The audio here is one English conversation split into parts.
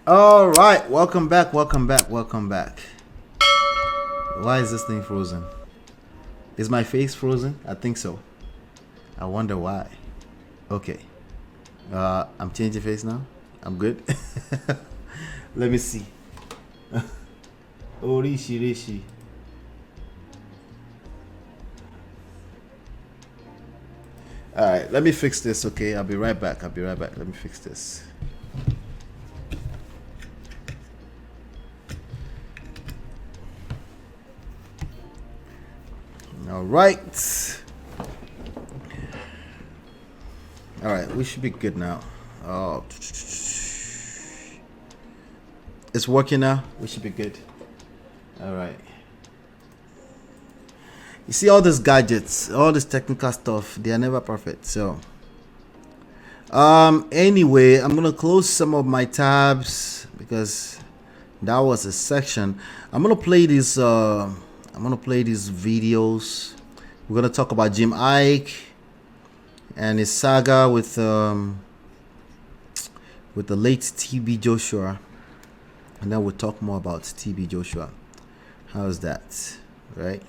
All right, welcome back, welcome back, welcome back. Why is this thing frozen? Is my face frozen? I think so. I wonder why. Okay. I'm changing face now. I'm good. Let me see. Oh, Rishi. All right, let me fix this, okay? I'll be right back. Let me fix this. All right. All right, we should be good now. Oh, it's working now. We should be good. All right. You see all these gadgets, all this technical stuff, they are never perfect. So, anyway, I'm gonna close some of my tabs because that was a section. I'm gonna play these. Videos. We're gonna talk about Jim Iyke and his saga with the late TB Joshua, and then we'll talk more about TB Joshua. How's that, right?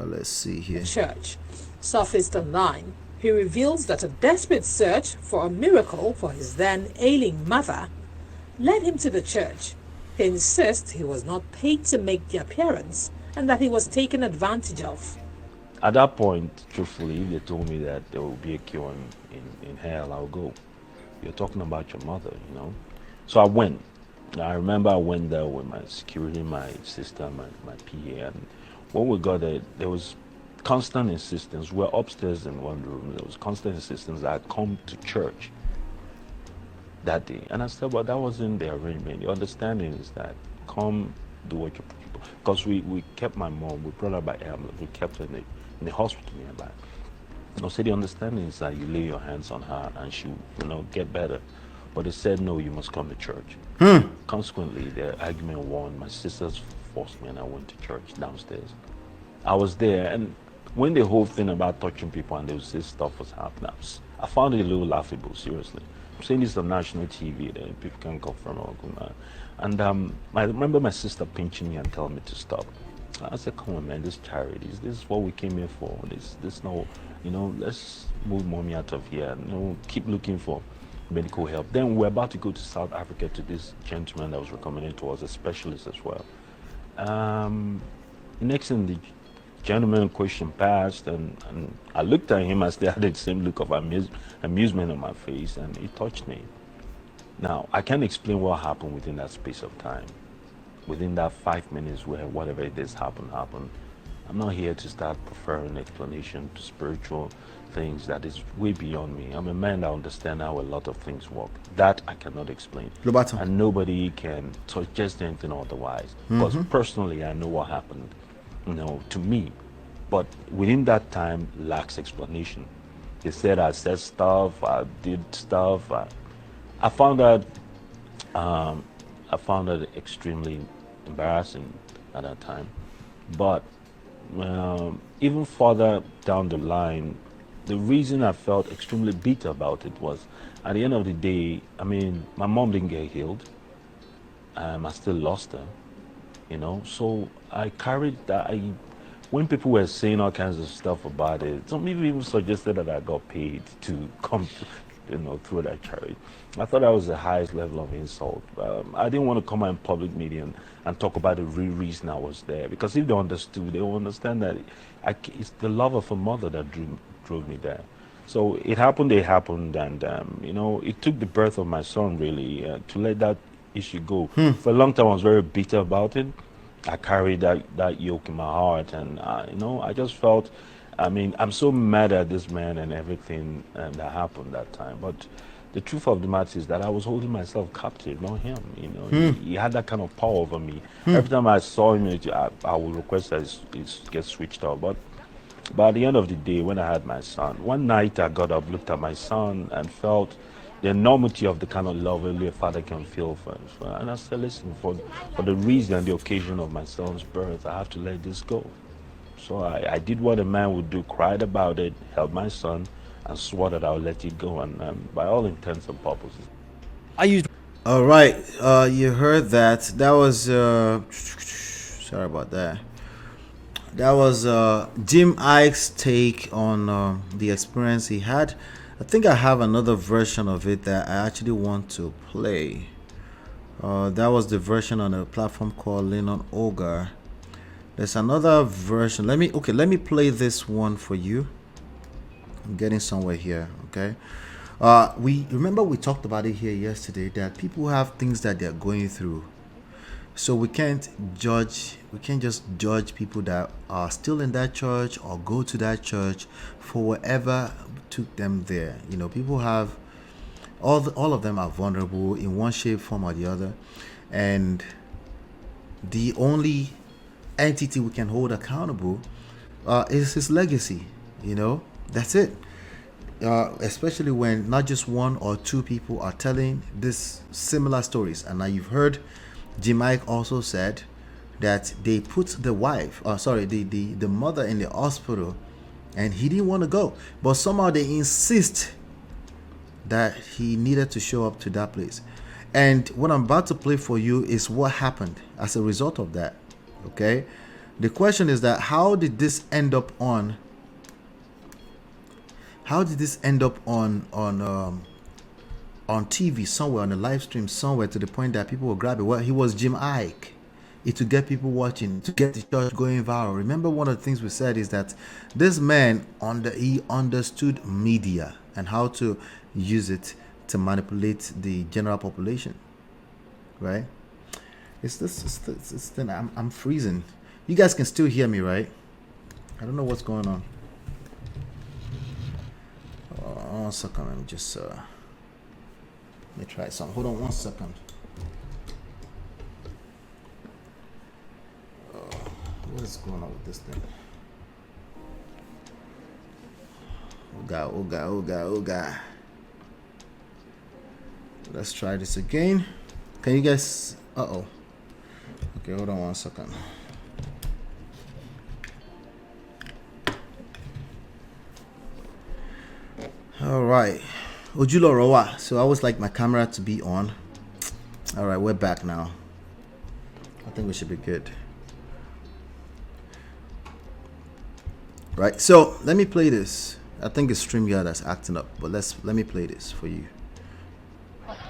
Let's see here. Church surfaced online. He reveals that a desperate search for a miracle for his then ailing mother led him to the church. He insists he was not paid to make the appearance and that he was taken advantage of. At that point, truthfully, if they told me that there will be a cure in hell, I'll go. You're talking about your mother, you know? So I went. I remember I went there with my security, my sister, my PA, and when we got there was constant insistence. We're upstairs in one room. There was constant insistence that I'd come to church that day. And I said, well, that wasn't the arrangement. The understanding is that come do what you're people. Because we kept my mom, we brought her by ambulance, we kept her in the hospital nearby. I said the understanding is that you lay your hands on her and she get better. But they said, no, you must come to church. Consequently, the argument won. My sisters forced me and I went to church downstairs. I was there, and when the whole thing about touching people and this stuff was happening, I found it a little laughable, seriously. I'm saying this on national TV, that people can confirm or go. And I remember my sister pinching me and telling me to stop. I said, come on, man, this charity, this is what we came here for. This no, let's move mommy out of here. Keep looking for medical help. Then we're about to go to South Africa to this gentleman that was recommended to us, a specialist as well. Next thing, the gentleman in question passed, and I looked at him. I still had the same look of amusement on my face, and he touched me. Now, I can't explain what happened within that space of time. Within that 5 minutes where whatever it is happened. I'm not here to start preferring explanation to spiritual things that is way beyond me. I'm a man that understands how a lot of things work. That I cannot explain. Lobato. And nobody can suggest anything otherwise. Because personally, I know what happened, to me. But within that time, lacks explanation. They said I said stuff, I did stuff. I found that extremely embarrassing at that time. But even further down the line, the reason I felt extremely bitter about it was, at the end of the day, my mom didn't get healed. I still lost her, So I carried that. When people were saying all kinds of stuff about it, some people even suggested that I got paid to come, through that charity. I thought that was the highest level of insult. I didn't want to come out in public media and talk about the real reason I was there, because if they understood, they will understand that it's the love of a mother that drove me there. So it happened, and it took the birth of my son really to let that issue go. For a long time, I was very bitter about it. I carried that yoke in my heart, and I just felt, I'm so mad at this man and everything that happened that time. But the truth of the matter is that I was holding myself captive, not him. He had that kind of power over me. Every time I saw him, I would request that it gets switched off. But at the end of the day, when I had my son, one night I got up, looked at my son, and felt the enormity of the kind of love only a father can feel for him. And I said, listen, for the reason and the occasion of my son's birth, I have to let this go. So I did what a man would do, cried about it, held my son, and swore that I would let it go. And by all intents and purposes, I used All right, you heard that. That was sorry about that. That was Jim Ike's take on the experience he had. I think I have another version of it that I actually want to play. That was the version on a platform called Lennon Ogre. There's another version. Let me play this one for you. I'm getting somewhere here. Okay. We remember we talked about it here yesterday that people have things that they're going through. So we can't just judge people that are still in that church or go to that church for whatever took them there. You know, people have all of them are vulnerable in one shape, form or the other, and the only entity we can hold accountable is his legacy. You know, that's it. Especially when not just one or two people are telling this similar stories. And now you've heard Jim Ike also said that they put the the mother in the hospital and he didn't want to go, but somehow they insist that he needed to show up to that place. And what I'm about to play for you is what happened as a result of that. Okay, the question is that how did this end up on TV somewhere, on a live stream somewhere, to the point that people were grabbing? Well, he was Jim Ike. It to get people watching, to get the church going viral. Remember, one of the things we said is that this man he understood media and how to use it to manipulate the general population. Right? It's thing. I'm freezing. You guys can still hear me, right? I don't know what's going on. 1 second, let me just let me try some. Hold on 1 second. What is going on with this thing? Oh God. Let's try this again. Can you guys? Okay, hold on 1 second. All right, Ojulo Rowa. So I always like my camera to be on. All right, we're back now. I think we should be good. Right, so let me play this. I think it's StreamYard that's acting up, but let me play this for you.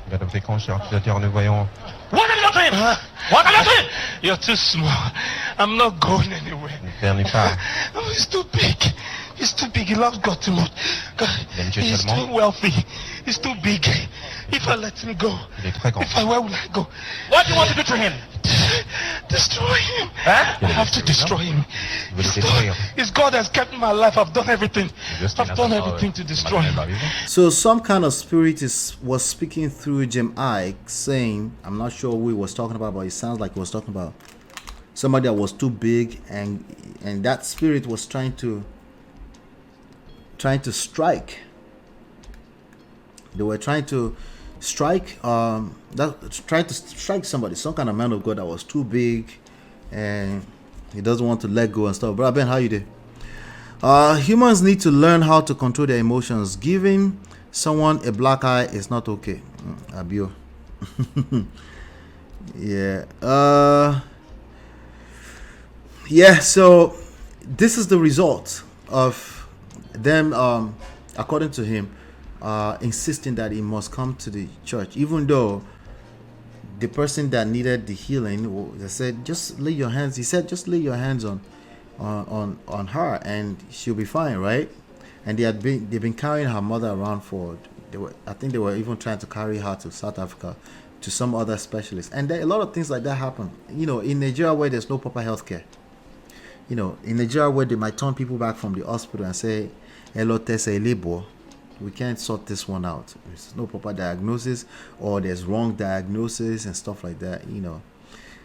Madame Descamps, accusateurs, nous voyons. What are you doing, huh? What are you doing? You're too small. I'm not going anywhere. Père n'est pas. Oh, he's too big. He's too big. He loves God too much. God, he's too wealthy. He's too big. If I let him go, where will I go? What do you want to do to him? Destroy him. Huh? I have to destroy him. It's God has kept my life. I've done everything. I've done everything to destroy him. So some kind of spirit was speaking through Jim Ike, saying, I'm not sure who he was talking about, but it sounds like he was talking about somebody that was too big, and that spirit was trying to strike. They were trying to strike somebody, some kind of man of God that was too big, and he doesn't want to let go and stuff. Brother Ben, how you doing? Humans need to learn how to control their emotions. Giving someone a black eye is not okay. Abio. Yeah. So this is the result of them, according to him, insisting that he must come to the church, even though the person that needed the healing, they said, just lay your hands. He said, just lay your hands on her and she'll be fine, right? And they've been carrying her mother around I think they were even trying to carry her to South Africa to some other specialist. And a lot of things like that happen. You know, in Nigeria where there's no proper healthcare. You know, in Nigeria where they might turn people back from the hospital and say, hello, Tessa labor. We can't sort this one out. There's no proper diagnosis, or there's wrong diagnosis and stuff like that, you know.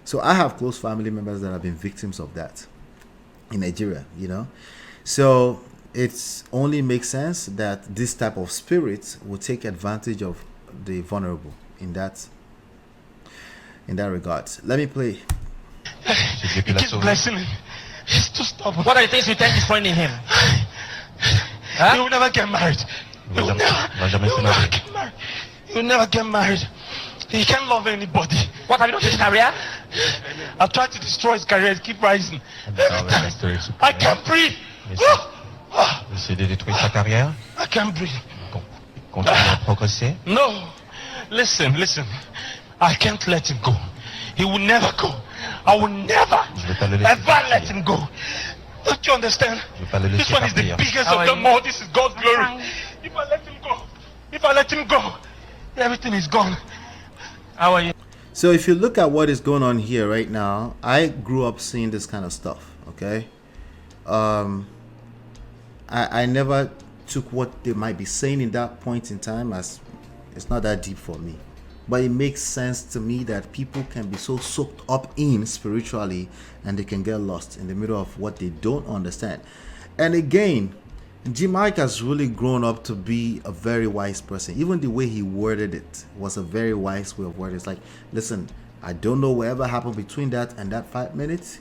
So I have close family members that have been victims of that in Nigeria, you know. So it only makes sense that this type of spirit will take advantage of the vulnerable in that regard. Let me play. He keeps blessing him. He's too stubborn. What are the things you think is finding him? He will never get married. He will never get married. He will never get married. He can't love anybody. What have you done to his career? I've tried to destroy his career. He keep rising. Every time. I can't breathe. Essayer de détruire sa carrière. I can't breathe. Continuer à progresser. No. Listen. I can't let him go. He will never go. I will never ever let him go. Don't you understand? This one is the biggest of them all. This is God's glory. If I let him go, everything is gone. How are you? So if you look at what is going on here right now, I grew up seeing this kind of stuff. Okay, I never took what they might be saying in that point in time as it's not that deep for me, but it makes sense to me that people can be so soaked up in spiritually and they can get lost in the middle of what they don't understand. And again, Iyke has really grown up to be a very wise person. Even the way he worded it was a very wise way of wording. It's like, listen, I don't know whatever happened between that and that 5 minutes,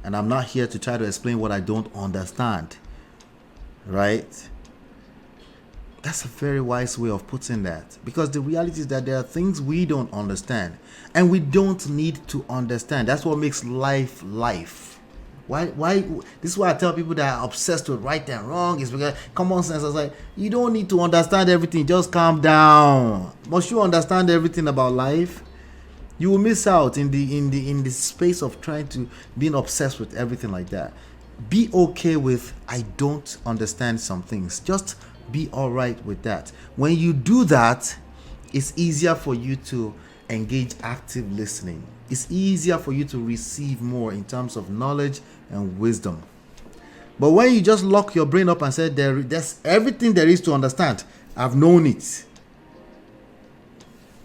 and I'm not here to try to explain what I don't understand. Right? That's a very wise way of putting that, because the reality is that there are things we don't understand, and we don't need to understand. That's what makes life life. Why this is why I tell people that are obsessed with right and wrong, is because common sense is like, you don't need to understand everything, just calm down. Must you understand everything about life? You will miss out in the space of trying to being obsessed with everything like that. Be okay with I don't understand some things. Just be all right with that. When you do that, it's easier for you to engage active listening. It's easier for you to receive more in terms of knowledge and wisdom. But when you just lock your brain up and say there's everything there is to understand, I've known it,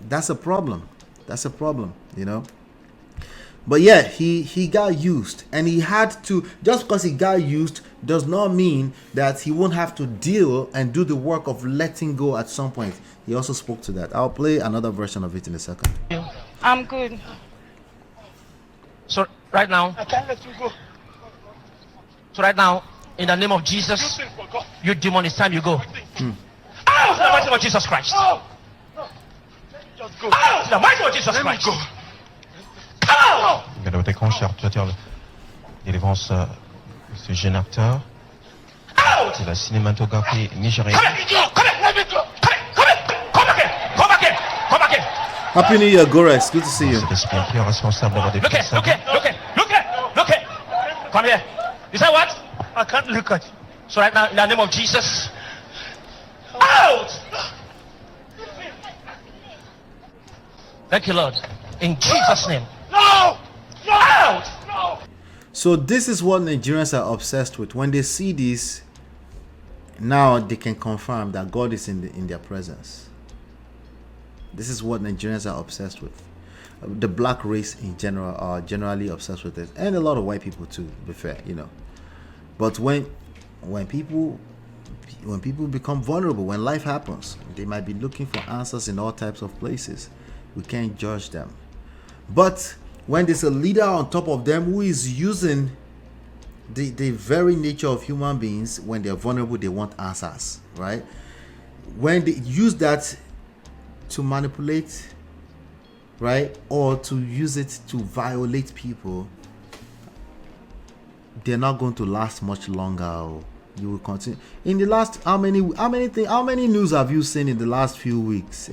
that's a problem. That's a problem, you know. But yeah, he got used, and he had to. Just because he got used does not mean that he won't have to deal and do the work of letting go at some point. He also spoke to that. I'll play another version of it in a second. I'm good. So right now, I can't let you go. So right now, in the name of Jesus, you demon, it's time you go. Out! In the mighty name of Jesus Christ. Out! Just go. Out! In the mighty name of Jesus Christ. Go. Out! Il va déclencher la délivrance de ce jeune acteur de la cinématographie nigérienne. Happy New Year, Gorex. Good to see you. C'est l'esprit impur responsable d'avoir des Look at. Come here. You say what? I can't look at you. So right now, in the name of Jesus, out! Thank you, Lord. In Jesus' name. No! Out! No! So this is what Nigerians are obsessed with. When they see this, now they can confirm that God is in their presence. This is what Nigerians are obsessed with. The black race in general are generally obsessed with it, and a lot of white people too, to be fair, you know. But when people become vulnerable, when life happens, they might be looking for answers in all types of places. We can't judge them. But when there's a leader on top of them who is using the very nature of human beings, when they're vulnerable, they want answers, right? When they use that to manipulate, right, or to use it to violate people, they're not going to last much longer. You will continue. In the last, how many news have you seen in the last few weeks?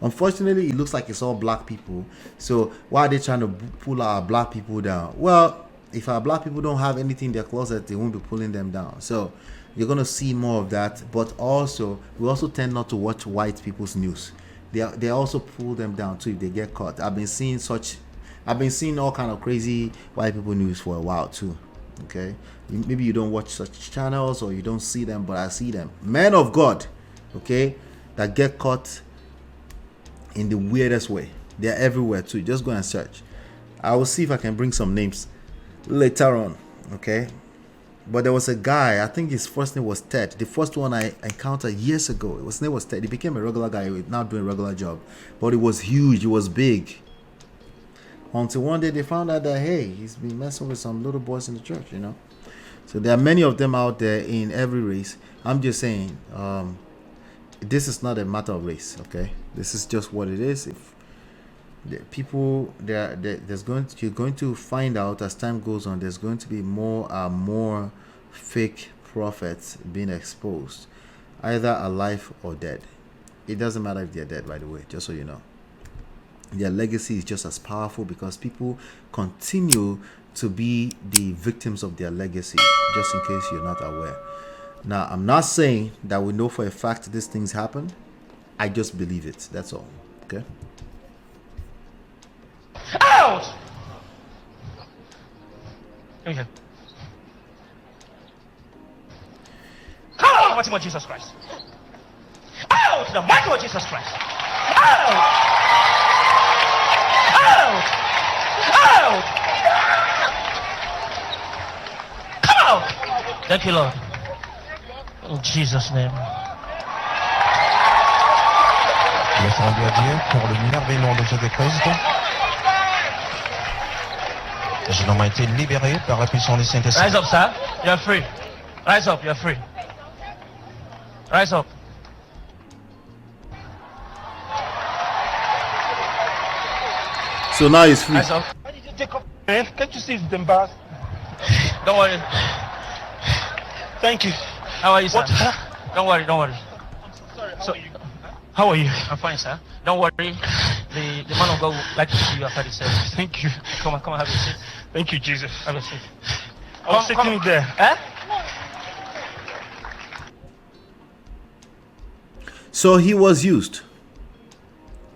Unfortunately, it looks like it's all black people. So why are they trying to pull our black people down? Well, if our black people don't have anything in their closet, they won't be pulling them down. So you're going to see more of that. But also, we also tend not to watch white people's news. They also pull them down too if they get caught. I've been seeing all kind of crazy white people news for a while too. Okay, maybe you don't watch such channels or you don't see them, but I see them. Men of God, okay, that get caught in the weirdest way. They're everywhere too. Just go and search. I will see if I can bring some names later on. Okay, but there was a guy, I think his first name was Ted. The first one I encountered years ago, his name was Ted. He became a regular guy, now doing a regular job, but it was huge, it was big. Until one day they found out that, hey, he's been messing with some little boys in the church, you know. So there are many of them out there in every race. I'm just saying, this is not a matter of race, okay? This is just what it is. If the people you're going to find out as time goes on, there's going to be more and more fake prophets being exposed, either alive or dead. It doesn't matter if they're dead, by the way, just so you know. Their legacy is just as powerful because people continue to be the victims of their legacy, just in case you're not aware. Now, I'm not saying that we know for a fact these things happen. I just believe it. That's all. Okay? Out! Come here. Come out! What's about Jesus Christ? Out! The mighty of Jesus Christ! Out! Out! Out! Come out! Thank you, Lord. In Jesus' name. Il est rendu à Dieu pour le merveilleux de Jésus-Christ. Les jeunes hommes ont été libérés par la puissance du Saint-Esprit. Rise up, sir. You're free. Rise up, you're free. Rise up. So now he's free. Rise up. Why did you take off, man? Can't you see it's embarrassed? Don't worry. Thank you. How are you, sir? What? Don't worry, don't worry. I'm sorry, how are you? I'm fine, sir. Don't worry. The man of God would like to see you after the service. Thank you. Come on, have a seat. Thank you, Jesus. Have a seat. I was sitting there. Eh? So he was used.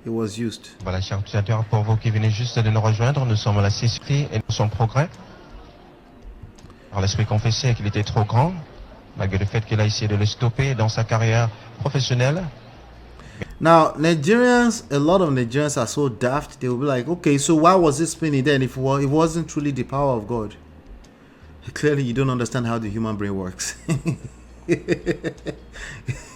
He was used. Voilà, chers utilisateurs, pour vous qui venez juste de nous rejoindre, nous sommes à la CCT et nous sommes progrès. Alors l'esprit confessait qu'il était trop grand, malgré le fait qu'il a essayé de le stopper dans sa carrière professionnelle. Now, Nigerians, a lot of Nigerians are so daft, they will be like, okay, so why was it spinning then if it wasn't truly the power of God? Clearly, you don't understand how the human brain works.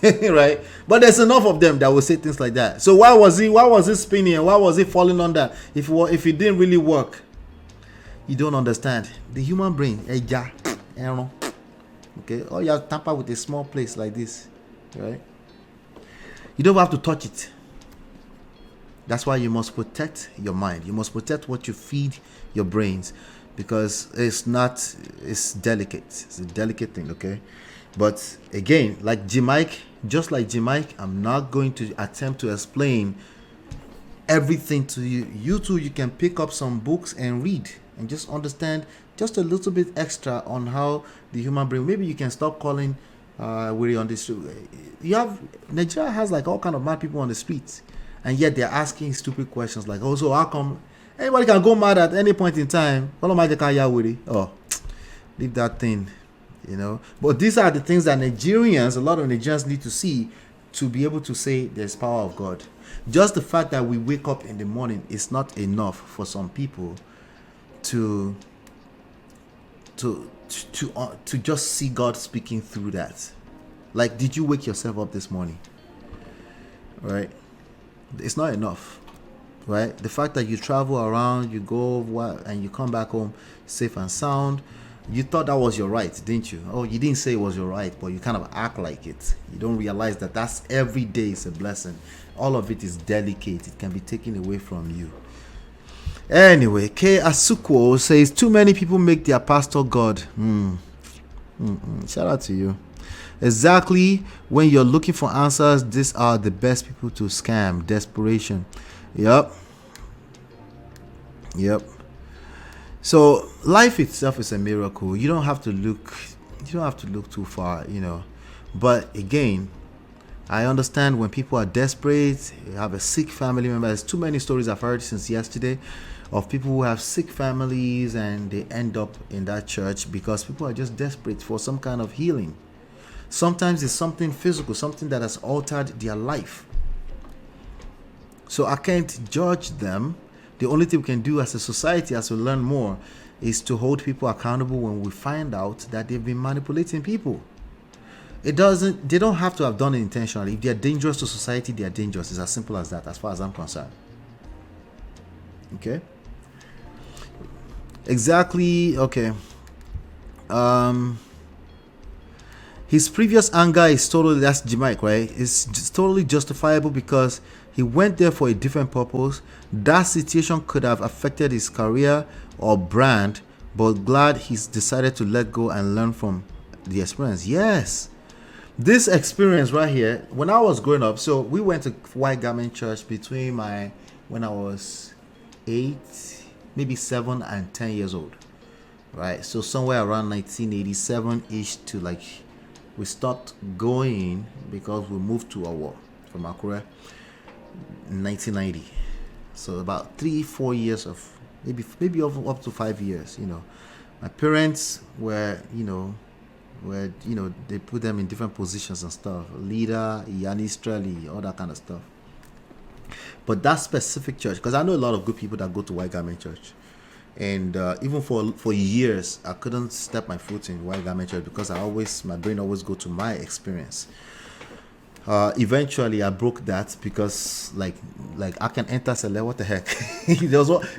Right? But there's enough of them that will say things like that. So why was it spinning and why was it falling under if it didn't really work? You don't understand. The human brain, okay, or you have to tamper with a small place like this, right? You don't have to touch it. That's why you must protect your mind. You must protect what you feed your brains, because it's delicate. It's a delicate thing, okay? But again, just like G-Mike, I'm not going to attempt to explain everything to you. You too, you can pick up some books and read and just understand just a little bit extra on how the human brain. Maybe you can stop calling we're on the street. Nigeria has like all kind of mad people on the streets, and yet they're asking stupid questions like, oh, so how come anybody can go mad at any point in time? Oh, leave that thing, you know. But these are the things that a lot of Nigerians need to see to be able to say there's power of God. Just the fact that we wake up in the morning is not enough for some people to just see God speaking through that. Like, did you wake yourself up this morning? Right? It's not enough. Right? The fact that you travel around, you go and you come back home safe and sound, you thought that was your right, didn't you? Oh, you didn't say it was your right, but you kind of act like it. You don't realize that that's every day is a blessing. All of it is delicate. It can be taken away from you. Anyway, K. Asuko says, too many people make their pastor God. Shout out to you. Exactly when you're looking for answers, these are the best people to scam. Desperation. Yep. So life itself is a miracle. You don't have to look too far, you know. But again, I understand when people are desperate, you have a sick family member. There's too many stories I've heard since yesterday of people who have sick families and they end up in that church because people are just desperate for some kind of healing. Sometimes it's something physical, something that has altered their life. So I can't judge them. The only thing we can do as a society, as we learn more, is to hold people accountable when we find out that they've been manipulating people. They don't have to have done it intentionally. If they're dangerous to society, they are dangerous. It's as simple as that, as far as I'm concerned. Okay? Exactly. Okay. His previous anger is totally, that's Jamaica, right? It's just totally justifiable because he went there for a different purpose. That situation could have affected his career or brand, but glad he's decided to let go and learn from the experience. Yes. This experience right here, when I was growing up, so we went to White Garment Church when I was 8, maybe 7 and 10 years old. Right? So somewhere around 1987-ish to like, we stopped going because we moved to Awa from Akure in 1990. So about 3-4 years of maybe up to 5 years. My parents were they put them in different positions and stuff, leader, Yanistrali, all that kind of stuff. But that specific church, because I know a lot of good people that go to White Garment Church. And even for years, I couldn't step my foot in White Garment Church because my brain always go to my experience. Eventually, I broke that because like I can enter Sele, what the heck?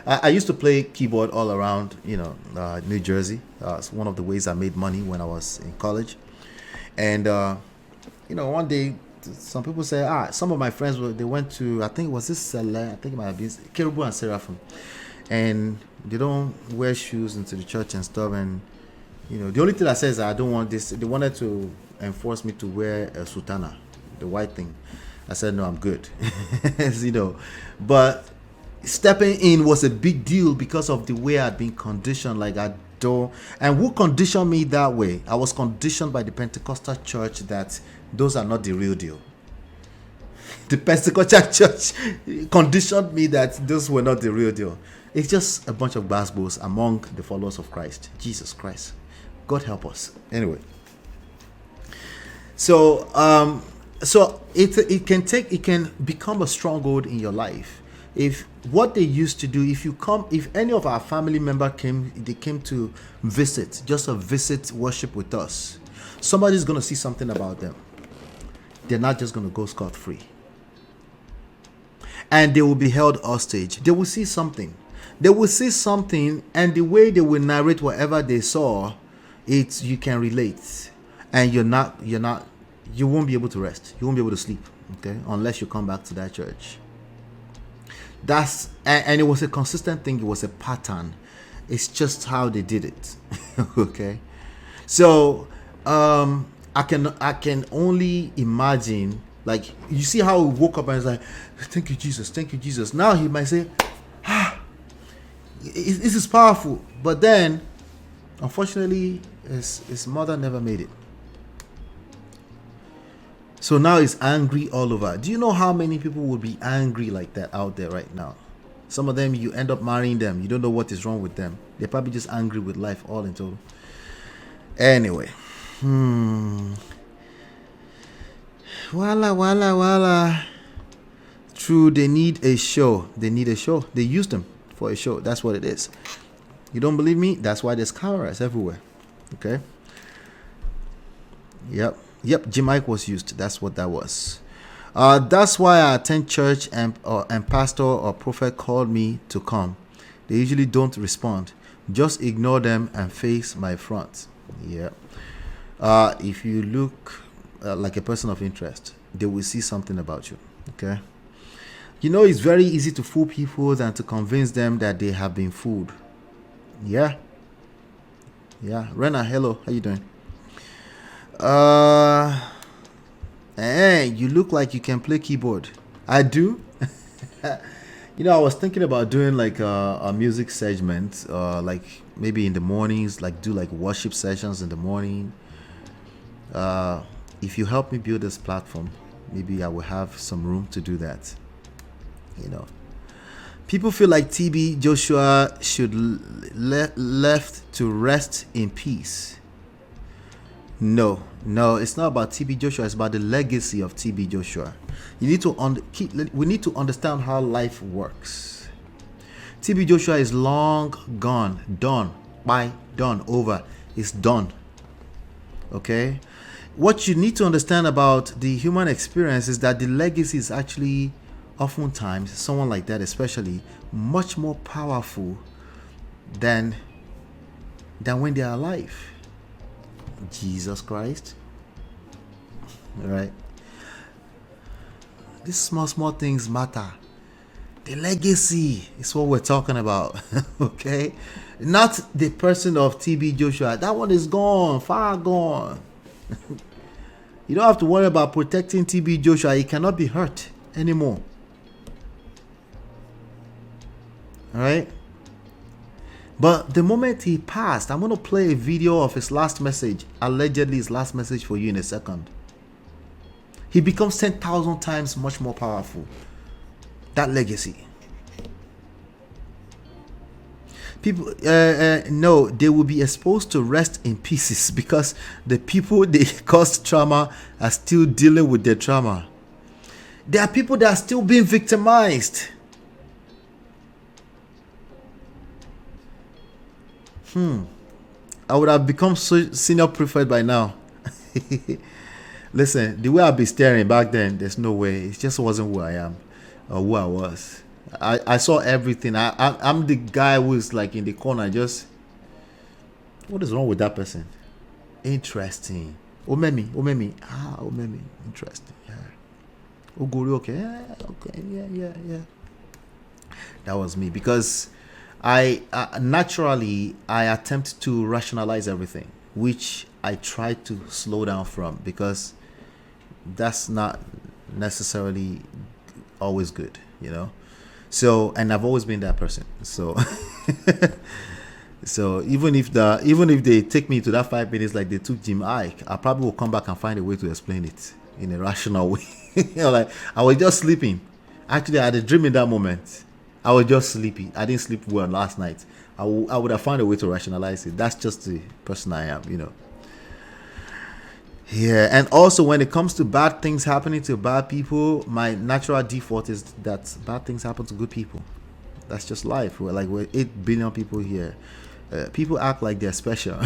I used to play keyboard all around, New Jersey. It's one of the ways I made money when I was in college. And one day, some people say, some of my friends they went to, I think it was this Sele, I think it might have been Kerubu and Seraphim. And they don't wear shoes into the church and stuff. And the only thing I said is I don't want this. They wanted to enforce me to wear a sutana, the white thing. I said no, I'm good. But stepping in was a big deal because of the way I'd been conditioned. Like I don't. And who conditioned me that way? I was conditioned by the Pentecostal church that those are not the real deal. The Pentecostal church conditioned me that those were not the real deal. It's just a bunch of basketballs among the followers of Christ. Jesus Christ. God help us. Anyway. So it can become a stronghold in your life. If what they used to do, if any of our family member came to visit, just a visit worship with us, somebody's going to see something about them. They're not just going to go scot-free. And they will be held hostage. They will see something. And the way they will narrate whatever they saw, you can relate. And you won't be able to rest. You won't be able to sleep, okay? Unless you come back to that church. And it was a consistent thing. It was a pattern. It's just how they did it, okay? So, I can only imagine, like, you see how he woke up and was like, thank you, Jesus, thank you, Jesus. Now he might say, this is powerful. But then, unfortunately, his mother never made it. So now he's angry all over. Do you know how many people would be angry like that out there right now? Some of them, you end up marrying them. You don't know what is wrong with them. They're probably just angry with life all in total. Anyway. Wala. True, they need a show. They use them for a show. That's what it is. You don't believe me? That's why there's cameras everywhere. Okay? Yep, G-Mic was used. That's what that was. That's why I attend church and pastor or prophet called me to come. They usually don't respond. Just ignore them and face my front. Yeah. If you look like a person of interest, they will see something about you. Okay? It's very easy to fool people than to convince them that they have been fooled. Yeah. Rena, hello. How you doing? Hey, you look like you can play keyboard. I do. I was thinking about doing like a music segment, like maybe in the mornings, like do like worship sessions in the morning. If you help me build this platform, maybe I will have some room to do that. People feel like TB Joshua should left to rest in peace. No, it's not about TB Joshua. It's about the legacy of TB Joshua. We need to understand how life works. TB Joshua is long gone, done, over. It's done. Okay? What you need to understand about the human experience is that the legacy is actually oftentimes, someone like that especially, much more powerful than when they are alive. Jesus Christ. All right. These small things matter. The legacy is what we're talking about. Okay, not the person of TB Joshua. That one is gone, far gone. You don't have to worry about protecting TB Joshua. He cannot be hurt anymore. All right. But the moment he passed, I'm going to play a video of his last message, allegedly his last message for you in a second. He becomes 10,000 times much more powerful. That legacy. People no, they will be exposed to rest in pieces because the people they caused trauma are still dealing with their trauma. There are people that are still being victimized. I would have become senior prefect by now. Listen, the way I've been staring back then, there's no way. It just wasn't who I am or who I was. I saw everything. I'm the guy who is like in the corner just, what is wrong with that person? Interesting. Omemi. Omemi. Interesting. Yeah. Oguri, okay. Yeah, okay. Yeah. That was me because I naturally I attempt to rationalize everything, which I try to slow down from because that's not necessarily always good, you know. So, and I've always been that person. So, so even if they take me to that 5 minutes like they took Jim Iyke, I probably will come back and find a way to explain it in a rational way. You know, like I was just sleeping. Actually, I had a dream in that moment. I was just sleepy. I didn't sleep well last night. I would have found a way to rationalize it. That's just the person I am, you know. Yeah, and also when it comes to bad things happening to bad people, my natural default is that bad things happen to good people. That's just life. We're 8 billion people here. People act like they're special.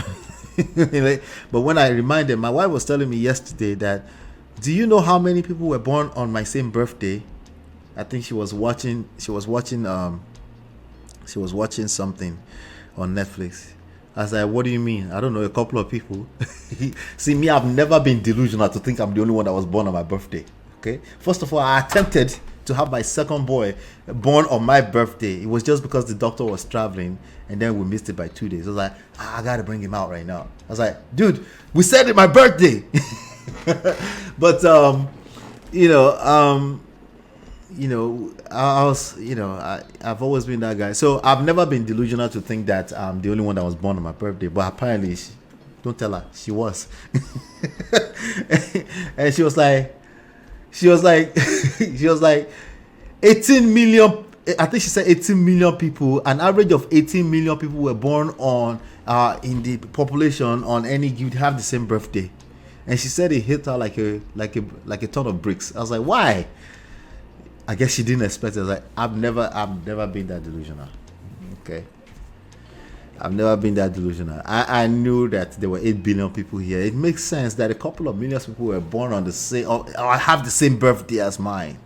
But when I remind them, my wife was telling me yesterday that, do you know how many people were born on my same birthday? I think she was watching something on Netflix. I was like, what do you mean? I don't know, a couple of people. See, me, I've never been delusional to think I'm the only one that was born on my birthday. Okay? First of all, I attempted to have my second boy born on my birthday. It was just because the doctor was traveling and then we missed it by 2 days. I was like, I gotta bring him out right now. I was like, dude, we said it my birthday. But I've always been that guy. So I've never been delusional to think that I'm the only one that was born on my birthday. But apparently, don't tell her, she was. And she was like 18 million. I think she said 18 million people. An average of 18 million people were born on in the population on any. You'd have the same birthday. And she said it hit her like a ton of bricks. I was like, why? I guess she didn't expect it. I was like, I've never been that delusional. Okay. I've never been that delusional. I knew that there were 8 billion people here. It makes sense that a couple of million people were born on the same or have the same birthday as mine.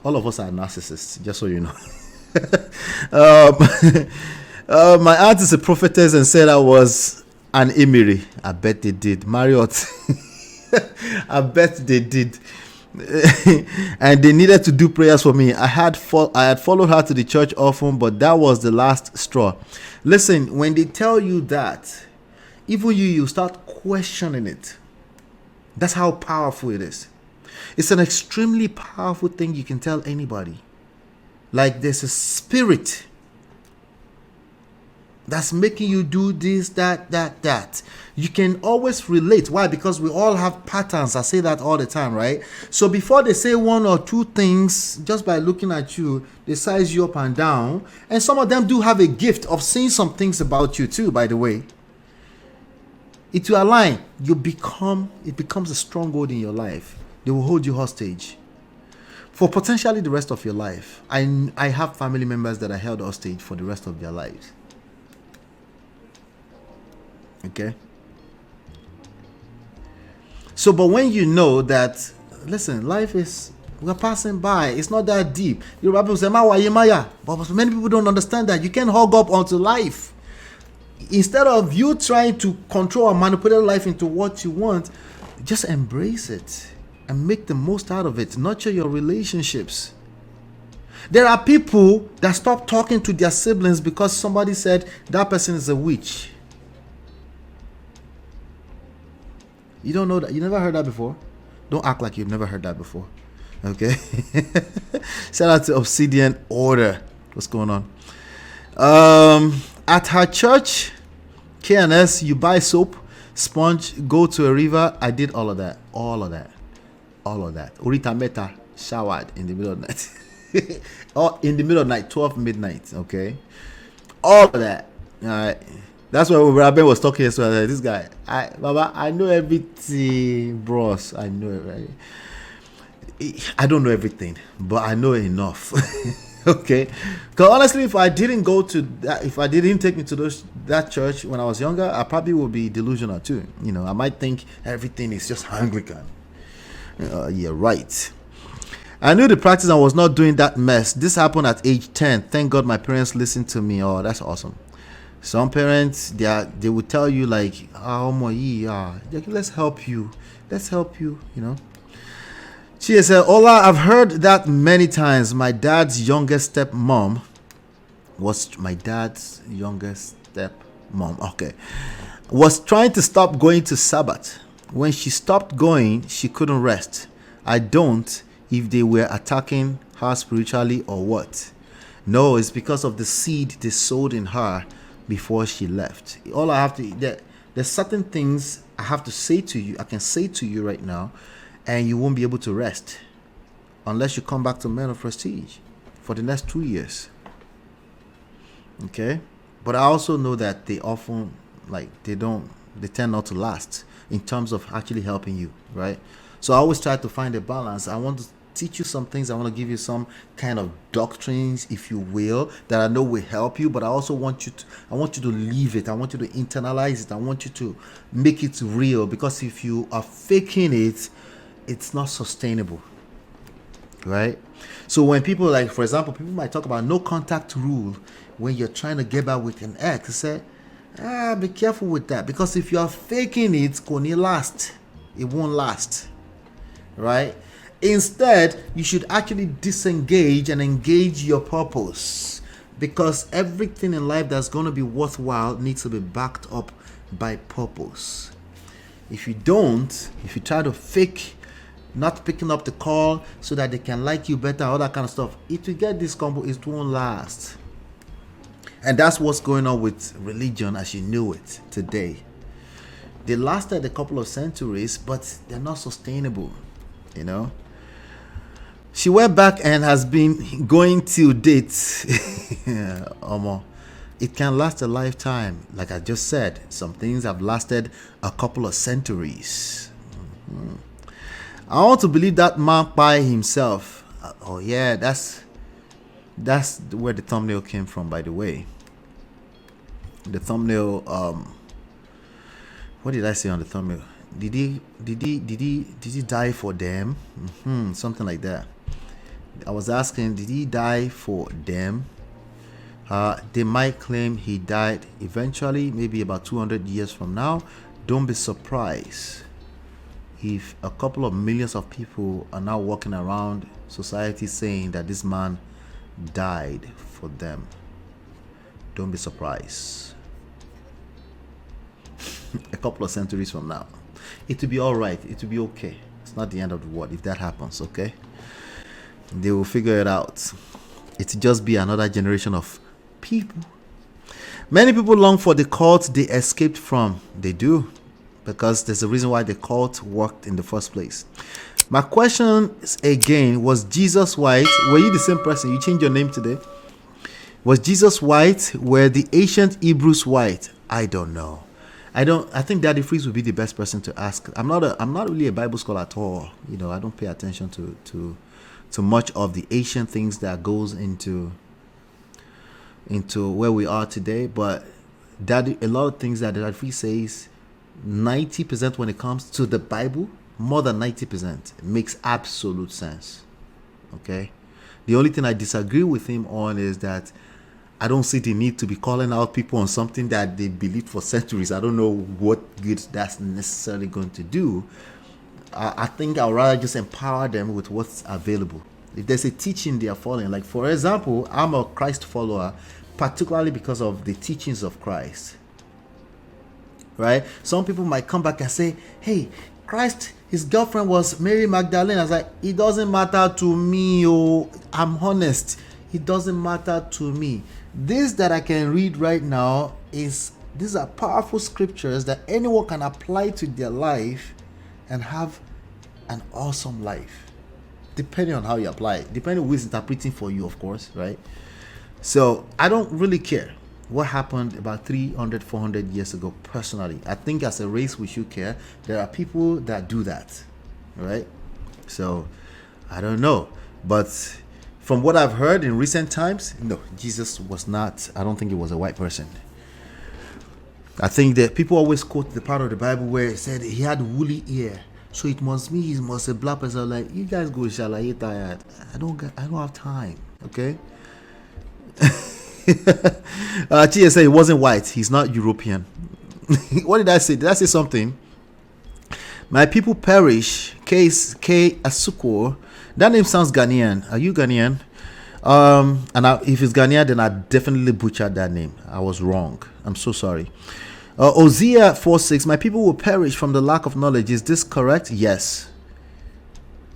All of us are narcissists, just so you know. My aunt is a prophetess and said I was an emiri. I bet they did. Marriott. I bet they did. And they needed to do prayers for me. I had followed her to the church often, but that was the last straw. Listen, when they tell you that, even you start questioning it. That's how powerful it is. It's an extremely powerful thing you can tell anybody. Like there's a spirit that's making you do this, that. You can always relate. Why? Because we all have patterns. I say that all the time, right? So before they say one or two things, just by looking at you, they size you up and down. And some of them do have a gift of saying some things about you too, by the way. It will align. It becomes a stronghold in your life. They will hold you hostage for potentially the rest of your life. I have family members that are held hostage for the rest of their lives. Okay. So, but when you know that, listen, life is, we're passing by. It's not that deep. Yoruba people say, but many people don't understand that. You can't hug up onto life. Instead of you trying to control or manipulate life into what you want, just embrace it and make the most out of it. Nurture your relationships. There are people that stop talking to their siblings because somebody said that person is a witch. You don't know that? You never heard that before? Don't act like you've never heard that before. Okay? Shout out to Obsidian Order. What's going on? At her church, KNS, you buy soap, sponge, go to a river. I did all of that. Urita Meta showered in the middle of the night. Or in the middle of the night, 12 midnight. Okay? All of that. All right. That's why when Rabbi was talking yesterday, this guy, Baba, I know everything, bros. I know it, right? I don't know everything, but I know enough. Okay? Because honestly, if I didn't take me to that church when I was younger, I probably would be delusional too. You know, I might think everything is just Anglican. Yeah, right. I knew the practice and was not doing that mess. This happened at age 10. Thank God my parents listened to me. Oh, that's awesome. Some parents, they will tell you like, let's help you, you know. She said, Ola, I've heard that many times. My dad's youngest stepmom was trying to stop going to Sabbath. When she stopped going, she couldn't rest. I don't if they were attacking her spiritually or what. No, it's because of the seed they sowed in her before she left. All I have to, there's certain things I have to say to you, I can say to you right now, and you won't be able to rest unless you come back to Men of Prestige for the next 2 years. Okay? But I also know that they often, they tend not to last in terms of actually helping you, right? So I always try to find a balance. I want to teach you some things. I want to give you some kind of doctrines, if you will, that I know will help you, but I also want you to live it. I want you to internalize it. I want you to make it real, because if you are faking it, it's not sustainable, right? So when people, like, for example, people might talk about no contact rule when you're trying to get back with an ex. Say, be careful with that, because if you are faking it, it won't last, right? Instead, you should actually disengage and engage your purpose, because everything in life that's going to be worthwhile needs to be backed up by purpose. If you try to fake not picking up the call so that they can like you better, all that kind of stuff, it will get this combo, it won't last. And that's what's going on with religion as you knew it today. They lasted a couple of centuries, but they're not sustainable, you know. She went back and has been going till dates. It can last a lifetime. Like I just said, some things have lasted a couple of centuries. Mm-hmm. I want to believe that man by himself. Oh yeah, that's where the thumbnail came from, by the way. The thumbnail, what did I say on the thumbnail? Did he die for them? Something like that. I was asking, did he die for them? They might claim he died eventually, maybe about 200 years from now. Don't be surprised if a couple of millions of people are now walking around society saying that this man died for them. Don't be surprised. A couple of centuries from now, it will be all right. It will be okay. It's not the end of the world if that happens, okay? They will figure it out. It'll just be another generation of people. Many people long for the cult they escaped from. They do, because there's a reason why the cult worked in the first place. My question is, again, was Jesus white? Were you the same person? You changed your name today. Was Jesus white? Were the ancient Hebrews white? I don't know. I think Daddy Freeze would be the best person to ask. I'm not really a Bible scholar at all. You know, I don't pay attention to much of the ancient things that goes into where we are today. But a lot of things that Daddy Freeze says, 90% when it comes to the Bible, more than 90%, makes absolute sense. Okay? The only thing I disagree with him on is that I don't see the need to be calling out people on something that they believed for centuries. I don't know what good that's necessarily going to do. I think I'd rather just empower them with what's available. If there's a teaching they are following, like for example, I'm a Christ follower, particularly because of the teachings of Christ. Right? Some people might come back and say, hey, Christ, his girlfriend was Mary Magdalene. I was like, it doesn't matter to me. Oh, I'm honest. It doesn't matter to me. This that I can read right now these are powerful scriptures that anyone can apply to their life and have an awesome life, depending on how you apply it, depending on who is interpreting for you, of course, right? So I don't really care what happened about 300, 400 years ago. Personally, I think as a race we should care. There are people that do that, right? So I don't know, but from what I've heard in recent times, no, Jesus was not, I don't think he was a white person. I think that people always quote the part of the Bible where it said he had woolly hair, so it must mean he must a black person. Like, you guys go shalaye tired. I don't have time. Okay. Chia said he wasn't white. He's not European. What did I say? Did I say something? My people perish. K Asuko. That name sounds Ghanaian. Are you Ghanaian? If it's Ghanaian, then I definitely butchered that name. I was wrong. I'm so sorry. Ozia 4:6. My people will perish from the lack of knowledge. Is this correct? Yes,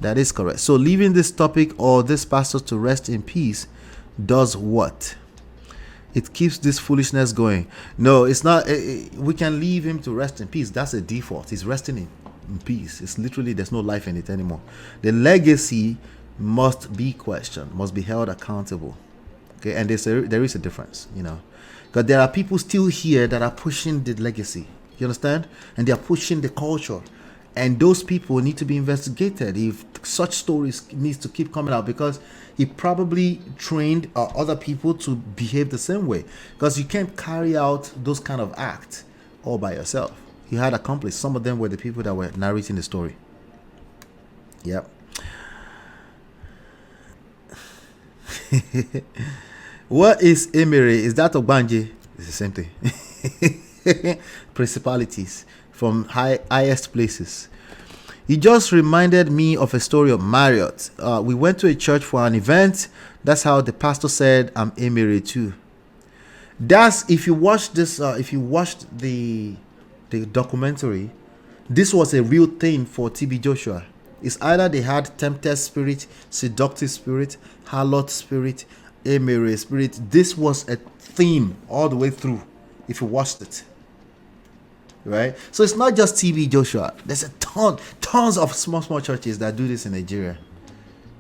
that is correct. So leaving this topic or this pastor to rest in peace does what? It keeps this foolishness going. No, it's not. We can leave him to rest in peace. That's a default. He's resting in peace. It's literally, there's no life in it anymore. The legacy must be questioned, must be held accountable. Okay, and there is a difference, because there are people still here that are pushing the legacy. You understand? And they are pushing the culture, and those people need to be investigated if such stories needs to keep coming out, because he probably trained other people to behave the same way, because you can't carry out those kind of acts all by yourself. He had accomplices. Some of them were the people that were narrating the story. Yep. What is Emere? Is that Ogbanje? It's the same thing. Principalities from highest places. He just reminded me of a story of Marriott. We went to a church for an event. That's how the pastor said, I'm Emere too. That's, if you watch this, if you watched the documentary, this was a real thing for TB Joshua. It's either they had tempter spirit, seductive spirit, harlot spirit, Emere spirit. This was a theme all the way through, if you watched it. Right? So it's not just TB Joshua. There's a tons of small churches that do this in Nigeria.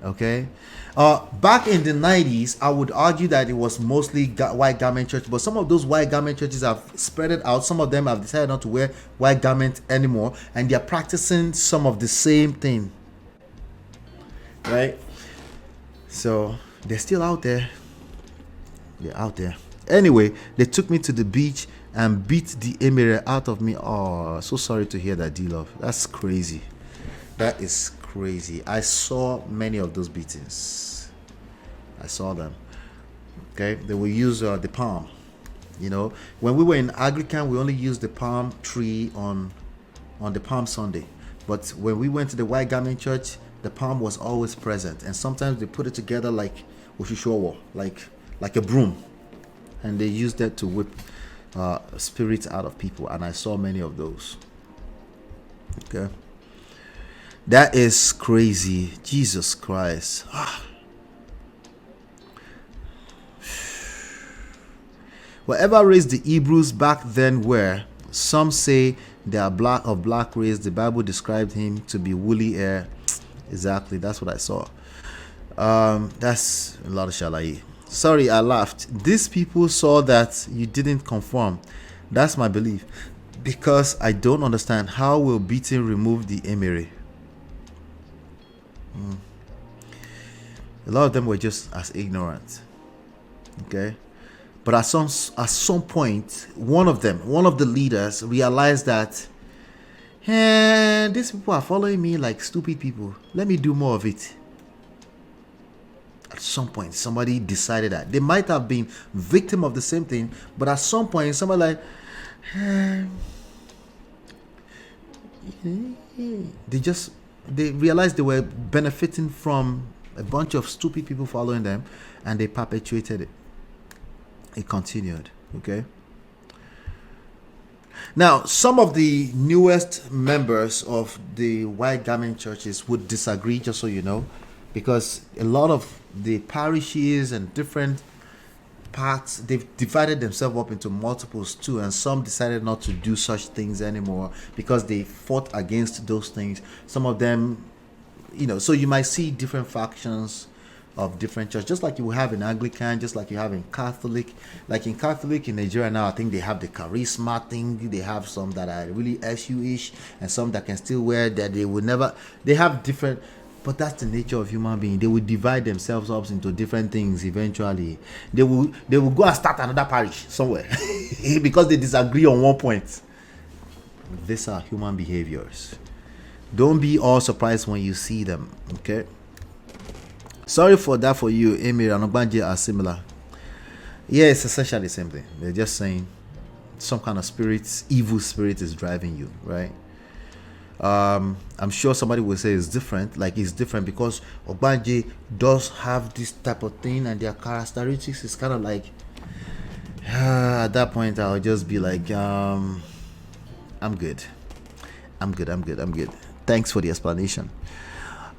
Okay? Back in the 90s, I would argue that it was mostly white garment church, but some of those white garment churches have spread it out. Some of them have decided not to wear white garment anymore, and they're practicing some of the same thing. Right? So they're still out there. They're out there. Anyway, they took me to the beach and beat the Emere out of me. Oh, so sorry to hear that, D-Love. That's crazy. That is crazy. I saw many of those beatings. I saw them. Okay, they will use the palm. When we were in Anglican, we only used the palm tree on the Palm Sunday. But when we went to the white garment church, the palm was always present, and sometimes they put it together like Oshishowo, like a broom, and they used that to whip spirits out of people. And I saw many of those. Okay. That is crazy. Jesus Christ. Whatever race the Hebrews back then were, some say they are black race. The Bible described him to be woolly hair. Exactly, that's what I saw. That's a lot of shalaye. Sorry, I laughed. These people saw that you didn't conform. That's my belief. Because I don't understand, how will beating remove the Emere? A lot of them were just as ignorant. Okay? But at some point, one of the leaders realized that, these people are following me like stupid people. Let me do more of it. At some point, somebody decided that. They might have been victim of the same thing, but at some point, somebody like, they realized they were benefiting from a bunch of stupid people following them, and they perpetuated it. It continued. Okay. Now, some of the newest members of the white garment churches would disagree, just so you know, because a lot of the parishes and different parts, they've divided themselves up into multiples too, and some decided not to do such things anymore because they fought against those things. Some of them, so you might see different factions of different churches, just like you have in Anglican, just like you have in Catholic. Like in Catholic in Nigeria now, I think they have the charisma thing. They have some that are really SU-ish, and some that can still wear that they would never. They have different, but that's the nature of human being. They will divide themselves up into different things eventually. They will go and start another parish somewhere because they disagree on one point. These are human behaviors. Don't be all surprised when you see them, okay? Sorry for that for you. Emir and Ogbanje are similar. Yeah, it's essentially the same thing. They're just saying some kind of evil spirit is driving you, right? I'm sure somebody will say it's different. Like it's different because Ogbanje does have this type of thing, and their characteristics is kind of like, at that point I'll just be like, I'm good. Thanks for the explanation.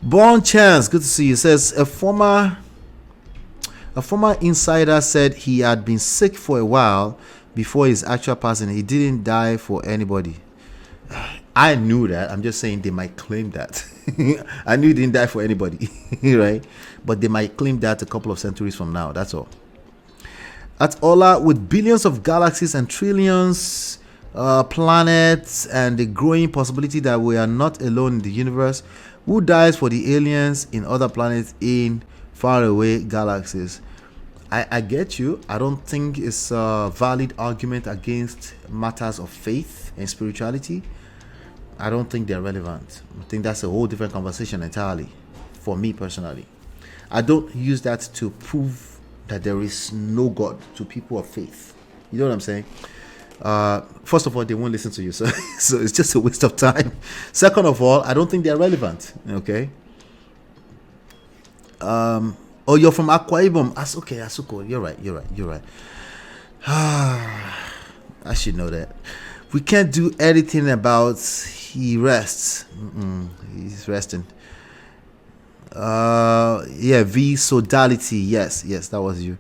Born Chance, good to see you. Says a former insider said he had been sick for a while before his actual passing. He didn't die for anybody. I knew that. I'm just saying they might claim that. I knew he didn't die for anybody, right? But they might claim that a couple of centuries from now. That's all. At Ola, with billions of galaxies and trillions planets and the growing possibility that we are not alone in the universe, who dies for the aliens in other planets in faraway galaxies? I get you. I don't think it's a valid argument against matters of faith and spirituality. I don't think they're relevant. I think that's a whole different conversation entirely, for me personally. I don't use that to prove that there is no God to people of faith. You know what I'm saying? First of all, they won't listen to you, so it's just a waste of time. Second of all, I don't think they're relevant. Okay. Oh, you're from Akwa Ibom. Okay, Asuko. You're right. I should know that. We can't do anything about he rests. He's resting. V sodality. Yes, that was you.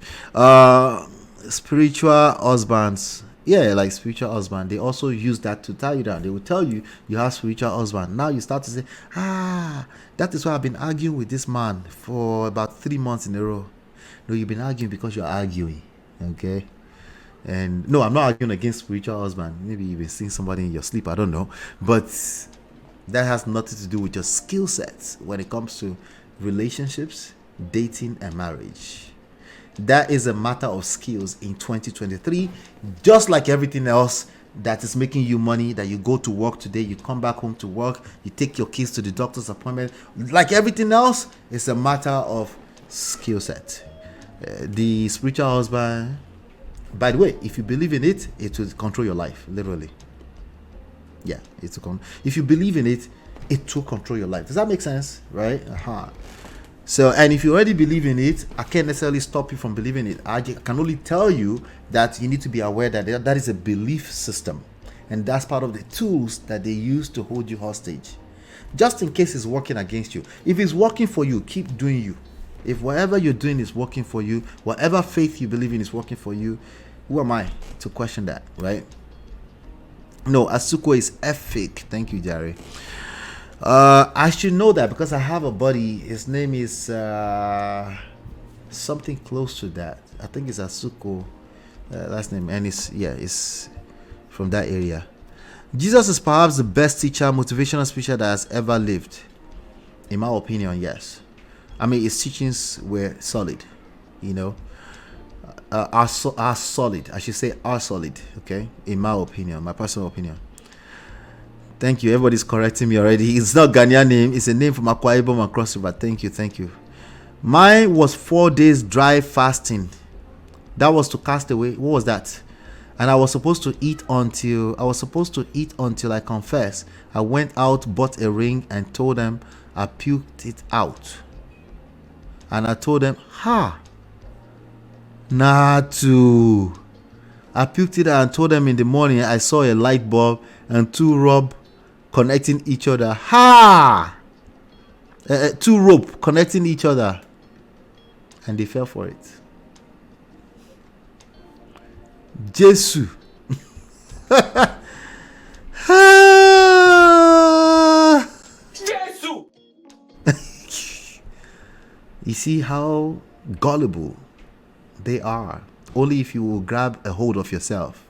Spiritual husbands. Yeah, like spiritual husband. They also use that to tie you down. They will tell you you have spiritual husband. Now you start to say, that is why I've been arguing with this man for about 3 months in a row. No, you've been arguing because you're arguing. Okay? And no, I'm not arguing against spiritual husband. Maybe you've been seeing somebody in your sleep. I don't know. But that has nothing to do with your skill sets when it comes to relationships, dating, and marriage. That is a matter of skills in 2023, just like everything else that is making you money, that you go to work today, you come back home to work, you take your kids to the doctor's appointment. Like everything else, it's a matter of skill set. The spiritual husband, by the way, if you believe in it, it will control your life, literally. Yeah, if you believe in it, it will control your life. Does that make sense? Right? So, and if you already believe in it, I can't necessarily stop you from believing it. I can only tell you that you need to be aware that that is a belief system. And that's part of the tools that they use to hold you hostage. Just in case it's working against you. If it's working for you, keep doing you. If whatever you're doing is working for you, whatever faith you believe in is working for you, who am I to question that, right? No, Asuko is epic. Thank you, Jerry. I should know that because I have a buddy. His name is something close to that. I think it's Asuko last name, and it's from that area. Jesus is perhaps the best teacher, motivational speaker that has ever lived. In my opinion, yes. I mean, his teachings were solid, are solid. I should say are solid. Okay, in my opinion, my personal opinion. Thank you. Everybody's correcting me already. It's not Ghanaian name. It's a name from Akwa Ibom and Cross River. Thank you. Mine was 4 days dry fasting. That was to cast away. What was that? And I was supposed to eat until I confess. I went out, bought a ring, and told them I puked it out. And I told them, Natu. I puked it out and told them in the morning I saw a light bulb and 2 rope connecting each other. 2 rope connecting each other. And they fell for it. Jesus. Jesus. You see how gullible they are. Only if you will grab a hold of yourself.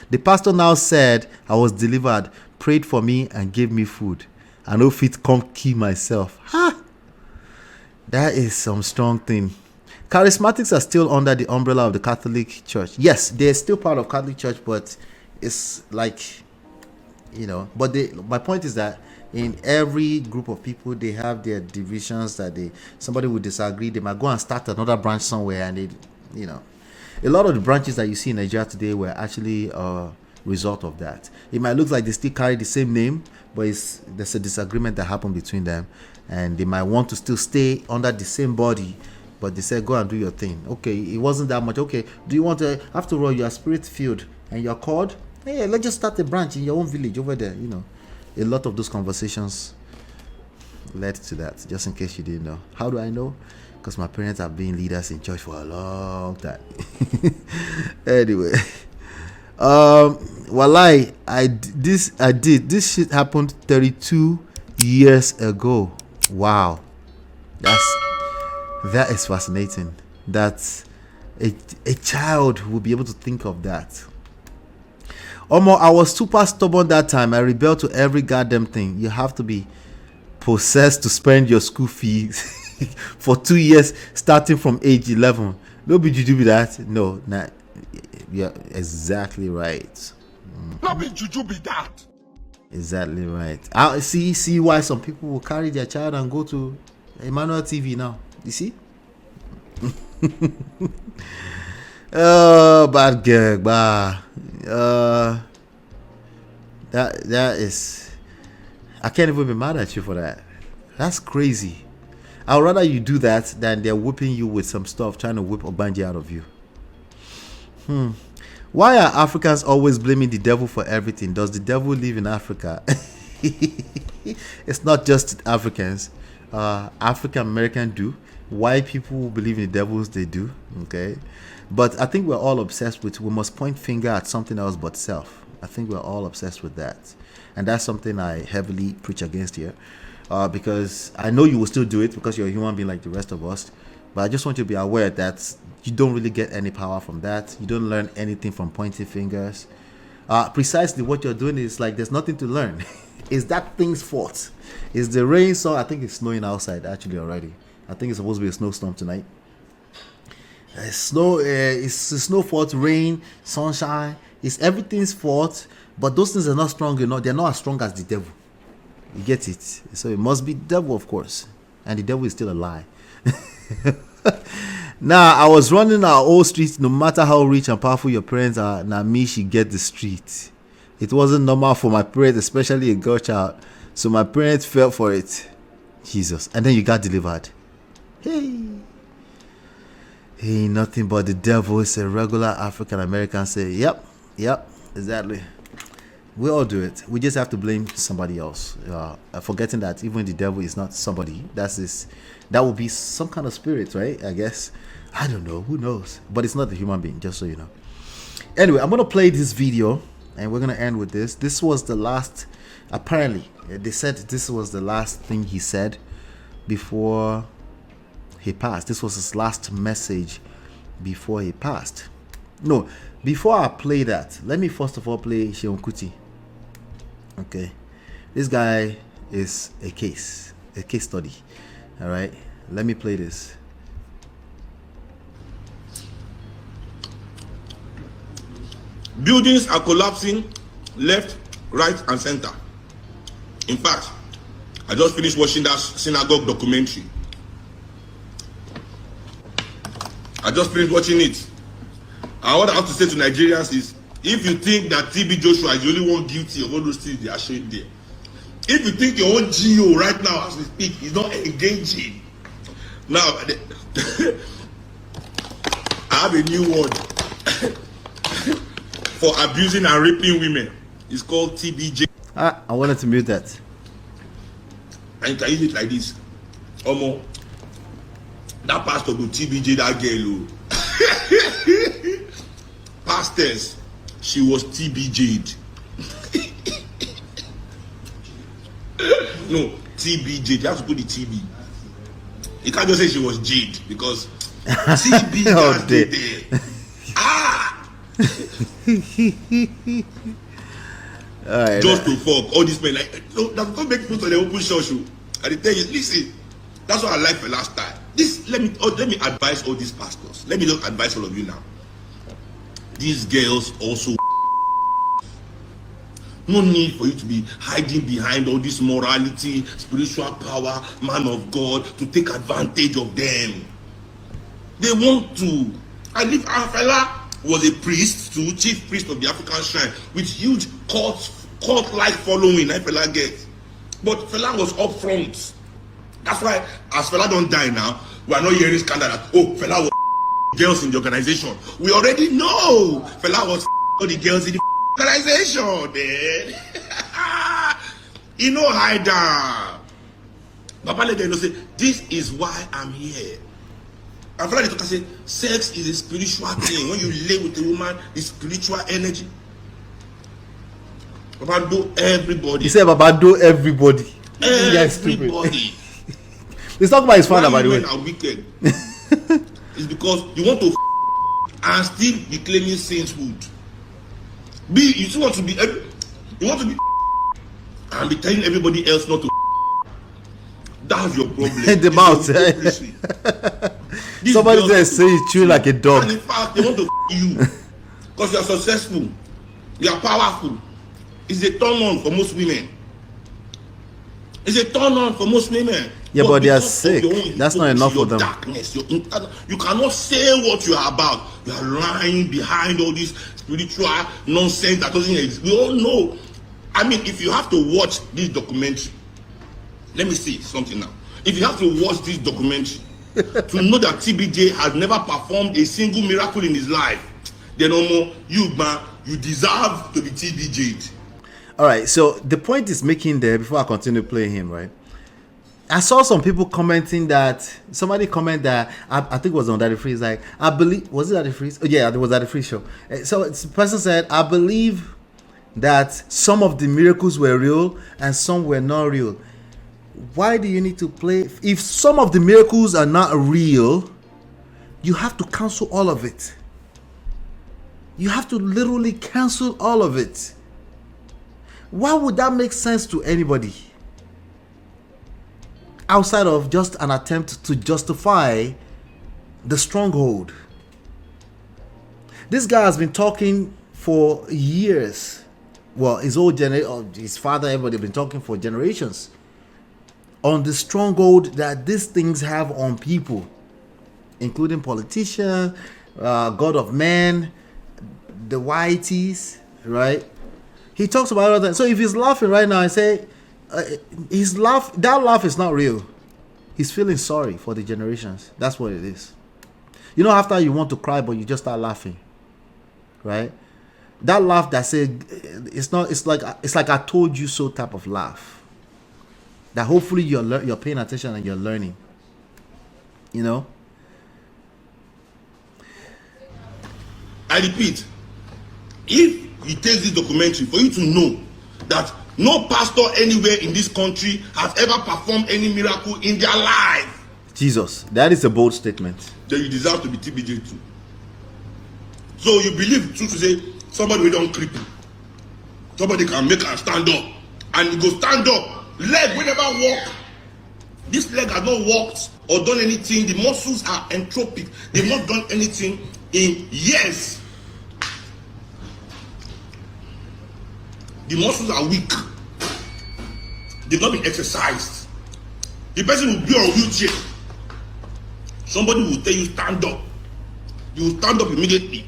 The pastor now said I was delivered, prayed for me, and gave me food. I no fit come kill myself. That is some strong thing. Charismatics are still under the umbrella of the Catholic Church. Yes, they're still part of Catholic Church, but it's like, but my point is that in every group of people, they have their divisions that somebody will disagree. They might go and start another branch somewhere, and a lot of the branches that you see in Nigeria today were actually a result of that. It might look like they still carry the same name, but there's a disagreement that happened between them, and they might want to still stay under the same body, but they said, go and do your thing. Okay, it wasn't that much. Okay, do you want to, after all, you are spirit-filled and you're called? Hey, let's just start a branch in your own village over there. A lot of those conversations led to that, just in case you didn't know. How do I know? Because my parents have been leaders in church for a long time. Anyway, this shit happened 32 years ago. Wow, that is fascinating. That a child will be able to think of that. I was super stubborn that time. I rebelled to every goddamn thing. You have to be possessed to spend your school fees for 2 years, starting from age 11. No be juju be that. No, not. Yeah, exactly right. No be juju be that. Exactly right. I see why some people will carry their child and go to Emmanuel TV now. You see? Oh, bad girl, that is, I can't even be mad at you for that. That's crazy. I'd rather you do that than they're whipping you with some stuff, trying to whip Obanji out of you. Why are Africans always blaming the devil for everything? Does the devil live in Africa? It's not just Africans. African American do. White people who believe in the devils, they do. Okay, but I think we're all obsessed with, we must point finger at something else but self. I think we're all obsessed with that, and that's something I heavily preach against here, because I know you will still do it because you're a human being like the rest of us. But I just want you to be aware that you don't really get any power from that. You don't learn anything from pointing fingers. Precisely what you're doing is like there's nothing to learn. It's that thing's fault. It's the rain, so I think it's snowing outside actually already. I think it's supposed to be a snowstorm tonight. It's a snow fault, rain, sunshine. It's everything's fault, but those things are not strong enough. They're not as strong as the devil. You get it? So it must be the devil, of course. And the devil is still a lie. Now, I was running our old streets. No matter how rich and powerful your parents are, now me, she get the street. It wasn't normal for my parents, especially a girl child. So my parents fell for it. Jesus. And then you got delivered. Hey, nothing but the devil. Is a regular African American say, yep, exactly. We all do it. We just have to blame somebody else, forgetting that even the devil is not somebody. That would be some kind of spirit, right? I guess. I don't know. Who knows? But it's not a human being, just so you know. Anyway, I'm gonna play this video, and we're gonna end with this. This was the last. Apparently, they said this was the last thing he said before he passed. This was his last message before he passed. No, before I play that, let me first of all play Seun Kuti. Okay, this guy is a case study. All right, let me play this. Buildings are collapsing left, right, and center. In fact, I just finished watching that synagogue documentary. I just finished watching it. And what I have to say to Nigerians is, if you think that TB Joshua is the only one guilty of all those things they are showing there, if you think your own GO right now as we speak is not engaging, now I have a new word for abusing and raping women. It's called TBJ. I wanted to mute that. And you can use it like this. Omo, that pastor go TBJ that girl. Pastors, she was TBJ'd. No, TBJ. You have to put the TB. You can't just say she was Jade because TB Oh, did there. Alright, Just to fuck all these men, like no, that's gonna make people to the open church. And they tell you, listen, that's what I like for last time. This let me advise all these pastors. Let me just advise all of you now. These girls also, no need for you to be hiding behind all this morality, spiritual power, man of God, to take advantage of them. They want to. And if our fella was a priest, too, chief priest of the African shrine, with huge cult-like following, that fella gets. But fella was up front. That's why, as fella don't die now, we are not hearing scandal that, oh, fella was girls in the organization. We already know fella was all the girls in the organization, man. You know, hide down. Papa let them know, say, this is why I'm here. And fella they talk and say, sex is a spiritual thing. When you lay with a woman, it's spiritual energy. Papa do everybody. He said, Baba do everybody. Everybody. He's talking about his father, by the way. Women are wicked. It's because you want to and still be claiming sainthood. You still want to be, you want to be and be telling everybody else not to. That's your problem. The mouth. Somebody just say you chew like a dog. And in fact, they want to you because you are successful, you are powerful. It's a turn on for most women. It's a turn on for most women. Yeah, but they are sick. That's not enough for them. Darkness, you cannot say what you are about. You are lying behind all this spiritual nonsense that doesn't exist. We all know. I mean, if you have to watch this documentary, let me say something now. If you have to watch this documentary to know that TBJ has never performed a single miracle in his life, then you deserve to be TBJ'd. All right, so the point is making there, before I continue playing him, right? I saw some people commenting that, somebody comment that, I think it was on Daddy Freeze, like, I believe, was it Daddy Freeze? Oh yeah, it was Daddy Freeze show. So the person said, I believe that some of the miracles were real and some were not real. Why do you need to play? If some of the miracles are not real, you have to cancel all of it. You have to literally cancel all of it. Why would that make sense to anybody? Outside of just an attempt to justify the stronghold. This guy has been talking for years. Well, his old his father, everybody been talking for generations on the stronghold that these things have on people, including politicians, God of man, the whiteys, right? He talks about all that. So if he's laughing right now, I say, that laugh is not real. He's feeling sorry for the generations. That's what it is. You know, after you want to cry, but you just start laughing, right? That laugh that said, it's like I told you so type of laugh. That hopefully you're paying attention and you're learning. You know. I repeat, if you take this documentary for you to know that no pastor anywhere in this country has ever performed any miracle in their life. Jesus, that is a bold statement. Then you deserve to be TBJ too. So you believe true to say somebody will don't cripple. Somebody can make her stand up. And he go stand up. Leg will never walk. This leg has not walked or done anything. The muscles are entropic. They've not done anything in years. The muscles are weak. They've not been exercised. The person will be on a wheelchair. Somebody will tell you stand up. You will stand up immediately.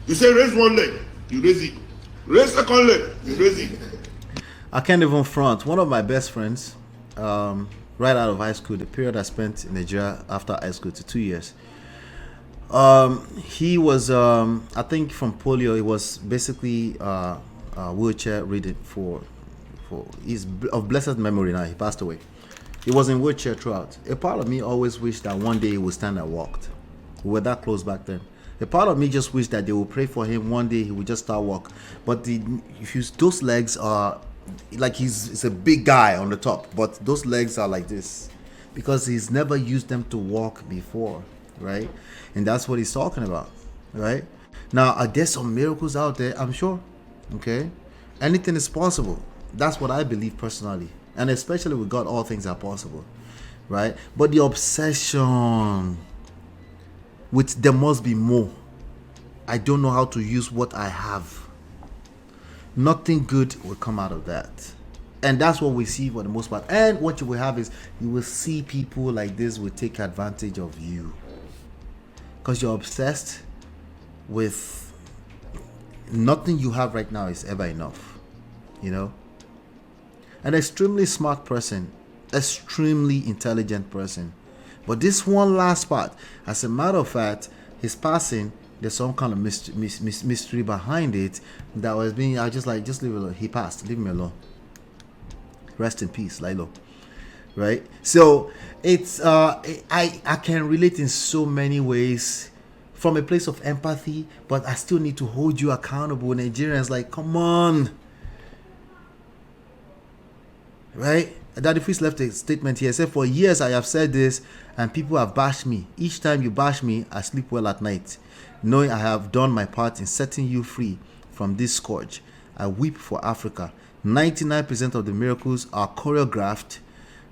You say raise one leg, you raise it. Raise second leg, you raise it. I can't even front. One of my best friends, right out of high school, the period I spent in Nigeria after high school to 2 years. He was, I think from polio, he was basically wheelchair ridden for he's of blessed memory now. He passed away. He was in wheelchair throughout. A part of me always wished that one day he would stand and walk. We were that close back then. A part of me just wished that they would pray for him one day he would just start walk. But those legs are like he's a big guy on the top, but those legs are like this because he's never used them to walk before, right? And that's what he's talking about, right? Now, are there some miracles out there? I'm sure. Okay, anything is possible. That's what I believe personally, and especially with God, all things are possible, right? But the obsession with there must be more. I don't know how to use what I have. Nothing good will come out of that. And that's what we see for the most part. And what you will have is you will see people like this will take advantage of you. Because you're obsessed with nothing you have right now is ever enough. You know? An extremely smart person, extremely intelligent person. But this one last part, as a matter of fact, his passing, there's some kind of mystery behind it that was being, I just leave it alone. He passed, leave me alone. Rest in peace, Lilo. Right? So it's I can relate in so many ways from a place of empathy, but I still need to hold you accountable. Nigerians, like, come on. Right? Daddy Freeze left a statement here. He said, for years I have said this and people have bashed me. Each time you bash me, I sleep well at night, knowing I have done my part in setting you free from this scourge. I weep for Africa. 99% of the miracles are choreographed.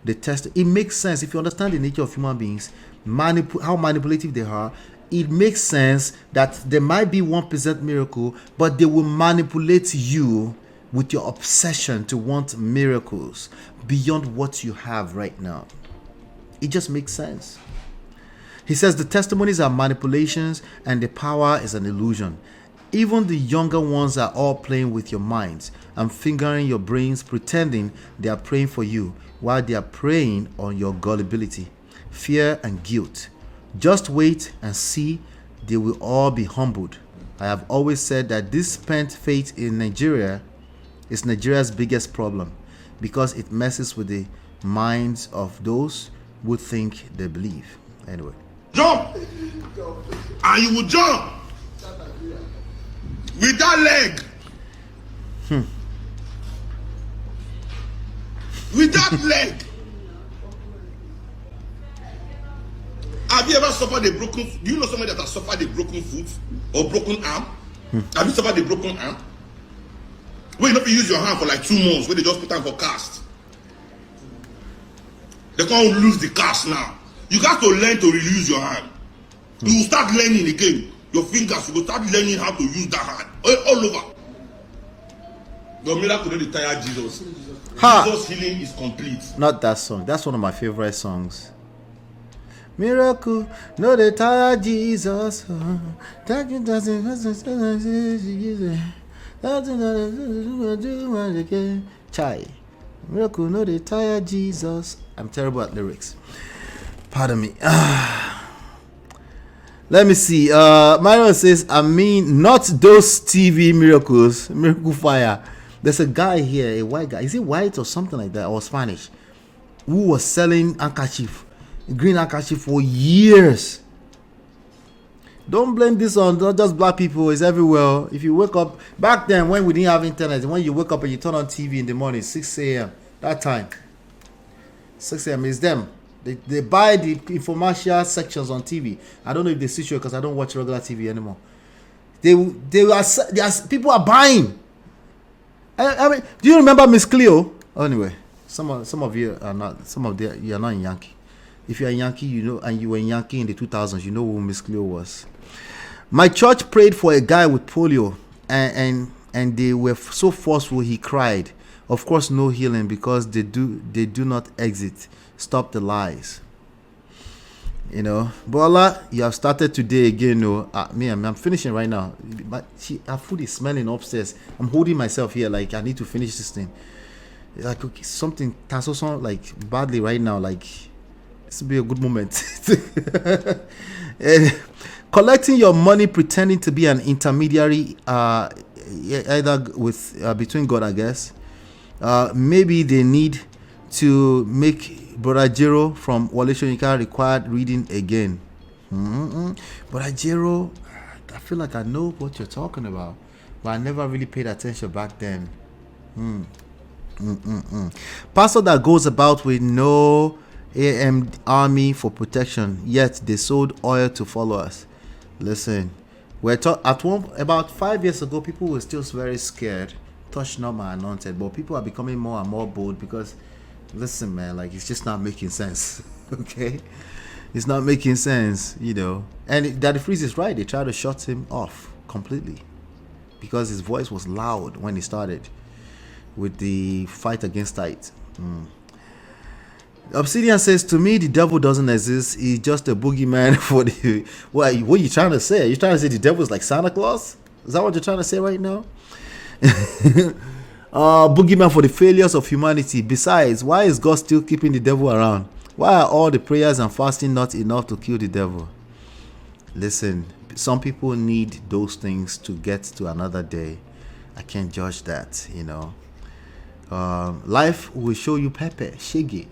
They test. It makes sense if you understand the nature of human beings, how manipulative they are. It makes sense that there might be 1% miracle, but they will manipulate you with your obsession to want miracles beyond what you have right now. It just makes sense. He says the testimonies are manipulations and the power is an illusion. Even the younger ones are all playing with your minds and fingering your brains, pretending they are praying for you while they are preying on your gullibility, fear and guilt. Just wait and see, they will all be humbled. I have always said that this spent faith in Nigeria is Nigeria's biggest problem because it messes with the minds of those who think they believe. Anyway. Jump! And you will jump with that leg. With that leg. Have you ever suffered a broken? Do you know somebody that has suffered a broken foot or broken arm? Have you suffered a broken arm? Where you not use your hand for like 2 months, where they just put them for cast. They can't lose the cast now. You got to learn to reuse your hand. You will start learning again. Your fingers, you will start learning how to use that hand all over. Your miracle don't retire Jesus. Jesus' healing is complete. Not that song. That's one of my favorite songs. Miracle, no they tire Jesus. Chai. Miracle, no they tire Jesus. I'm terrible at lyrics. Pardon me. Let me see. Mario says, I mean, not those TV miracles. Miracle Fire. There's a guy here, a white guy. Is he white or something like that, or Spanish, who was selling handkerchief, green handkerchief for years. Don't blame this on not just black people. It's everywhere. If you wake up back then when we didn't have internet, when you wake up and you turn on TV in the morning, 6 a.m. that time, 6 a.m. is them. They buy the infomercial sections on TV. I don't know if they see you because I don't watch regular TV anymore. They are people are buying. I mean, do you remember Miss Cleo? Oh, anyway, some of you are not. Some of you are not in Yankee. If you are in Yankee, you know, and you were in Yankee in the 2000s, you know who Miss Cleo was. My church prayed for a guy with polio, and they were so forceful he cried. Of course, no healing because they do not exit. Stop the lies. You know, Bola, you have started today again. No, I'm finishing right now. But her food is smelling upstairs. I'm holding myself here like I need to finish this thing. It's like okay, something Tasso like badly right now. Like this will be a good moment. Collecting your money, pretending to be an intermediary, either with between God, I guess. Maybe they need to make Brother Jero from Wale Soyinka required reading again. Brother Jero, I feel like I know what you're talking about, but I never really paid attention back then. Pastor that goes about with no AM army for protection, yet they sold oil to followers. Listen, about 5 years ago, people were still very scared. Touch not my anointed, but people are becoming more and more bold because, listen, man, like it's just not making sense. Okay, it's not making sense, you know. And Daddy Freeze is right. They tried to shut him off completely because his voice was loud when he started with the fight against tithe. Obsidian says, to me, the devil doesn't exist. He's just a boogeyman for the... What are you trying to say? Are you trying to say the devil is like Santa Claus? Is that what you're trying to say right now? Boogeyman for the failures of humanity. Besides, why is God still keeping the devil around? Why are all the prayers and fasting not enough to kill the devil? Listen, some people need those things to get to another day. I can't judge that, you know. Life will show you Pepe, Shiggy.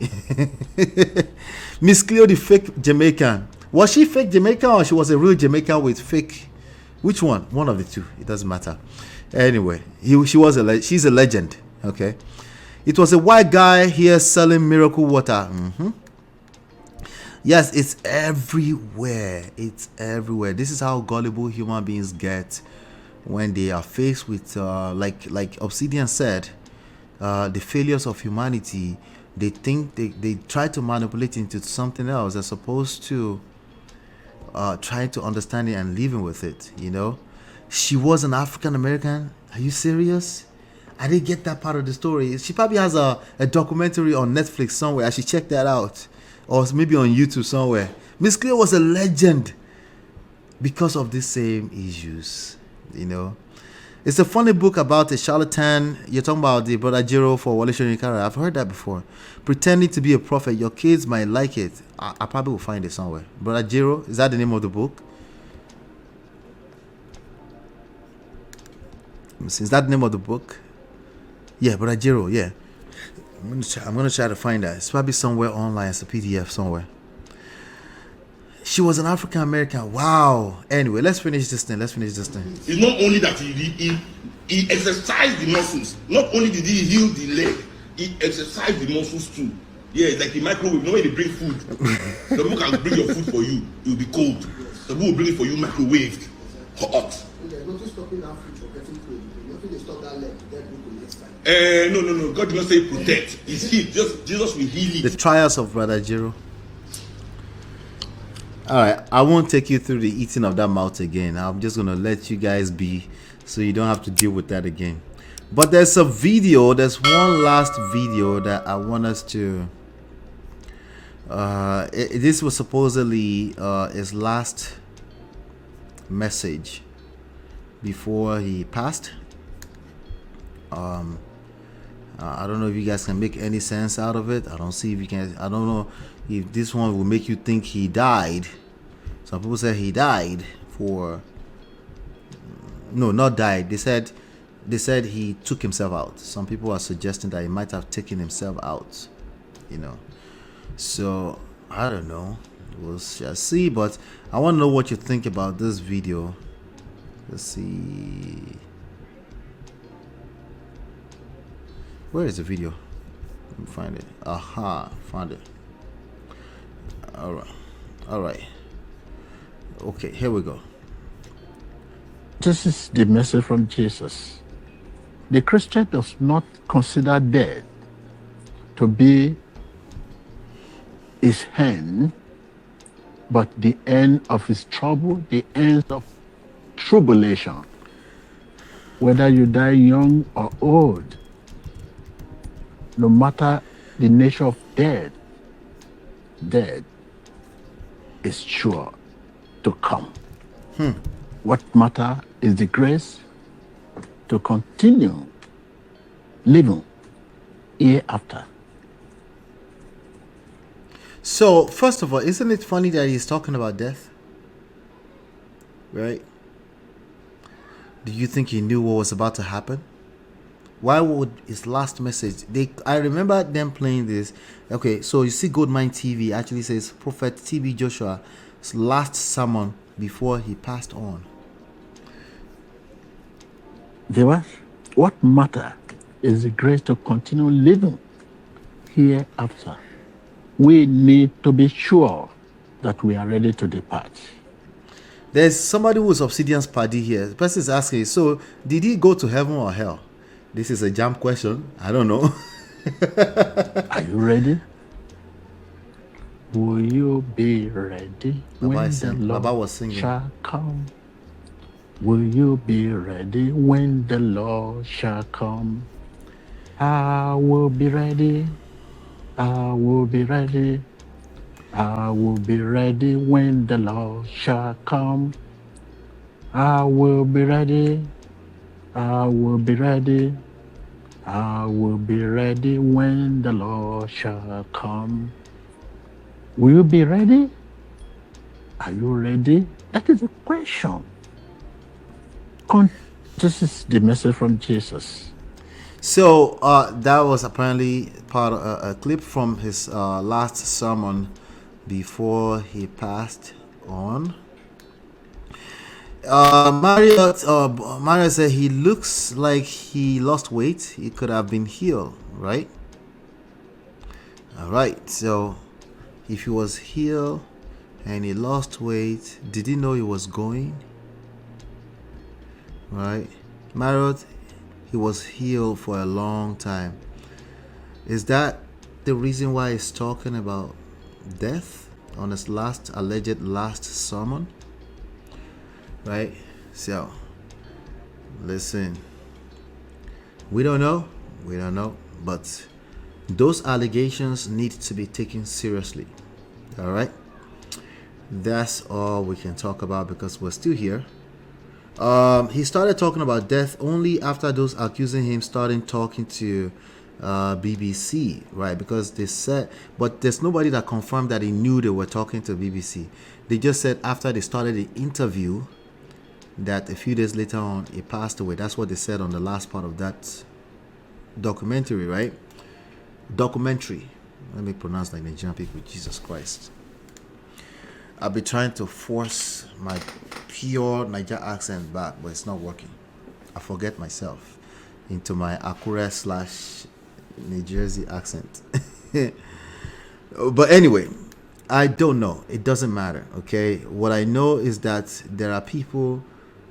Miss Cleo, the fake Jamaican. Was she fake Jamaican or she was a real Jamaican with fake? Which one? One of the two. It doesn't matter. Anyway, she's a legend. Okay. It was a white guy here selling miracle water. Yes, it's everywhere. It's everywhere. This is how gullible human beings get when they are faced with, like Obsidian said, the failures of humanity. They think they try to manipulate into something else as opposed to trying to understand it and living with it, you know. She was an African American. Are you serious? I didn't get that part of the story. She probably has a documentary on Netflix somewhere. I should check that out. Or maybe on YouTube somewhere. Miss Cleo was a legend because of the same issues, you know. It's a funny book about a charlatan. You're talking about the Brother Jero for Wale Soyinka. I've heard that before. Pretending to be a prophet. Your kids might like it. I probably will find it somewhere. Brother Jero, is that the name of the book? Is that the name of the book? Yeah, Brother Jero, yeah. I'm gonna try to find that. It's probably somewhere online as a PDF somewhere. She was an African American. Wow. Anyway, let's finish this thing. It's not only that he exercised the muscles. Not only did he heal the leg, he exercised the muscles too. Yeah, like the microwave. You know when they bring food, the people can bring your food for you. It will be cold. The people will bring it for you microwaved, hot. There's nothing stopping that food from getting cold. Nothing to stop that leg. No. God did not say protect. It's healed. Jesus will heal it. The trials of Brother Jero. Alright, I won't take you through the eating of that mouth again. I'm just gonna let you guys be so you don't have to deal with that again. But there's one last video that I want us to this was supposedly his last message before he passed. I don't know if you guys can make any sense out of it. I don't know if this one will make you think he died. Some people say he died not died. They said he took himself out. Some people are suggesting that he might have taken himself out, you know. So I don't know, we'll just see. But I want to know what you think about this video. Let's see, where is the video? Let me find it. Found it. All right. Okay, here we go. This is the message from Jesus. The Christian does not consider death to be his end, but the end of his trouble, the end of tribulation. Whether you die young or old, no matter the nature of death is sure to come. What matter is the grace to continue living hereafter. So, first of all, isn't it funny that he's talking about death? Right? Do you think he knew what was about to happen? Why would his last message... I remember them playing this. Okay, so you see Goldmine TV actually says Prophet TB Joshua's last sermon before he passed on. What matter is the grace to continue living hereafter. We need to be sure that we are ready to depart. There's somebody who's Obsidian's party here. The person is asking, so did he go to heaven or hell? This is a jam question. I don't know. Are you ready? Will you be ready when the Lord shall come? Will you be ready when the Lord shall come? I will be ready. I will be ready. I will be ready when the Lord shall come. I will be ready. I will be ready. I will be ready when the Lord shall come. Will you be ready? Are you ready? That is the question. This is the message from Jesus. So that was apparently part of a clip from his last sermon before he passed on. Mario said he looks like he lost weight. He could have been healed, right? All right. So if he was healed and he lost weight, did he know he was going? Right? Mario, he was healed for a long time. Is that the reason why he's talking about death on his alleged last sermon? Right? So, listen. We don't know. But those allegations need to be taken seriously. All right? That's all we can talk about because we're still here. He started talking about death only after those accusing him started talking to BBC, right? Because they said, but there's nobody that confirmed that he knew they were talking to BBC. They just said after they started the interview that a few days later on he passed away. That's what they said on the last part of that documentary, right? Documentary. Let me pronounce like Nigerian people. Jesus Christ. I'll be trying to force my pure Niger accent back, but it's not working. I forget myself into my Akure / New Jersey accent. But anyway, I don't know. It doesn't matter, okay? What I know is that there are people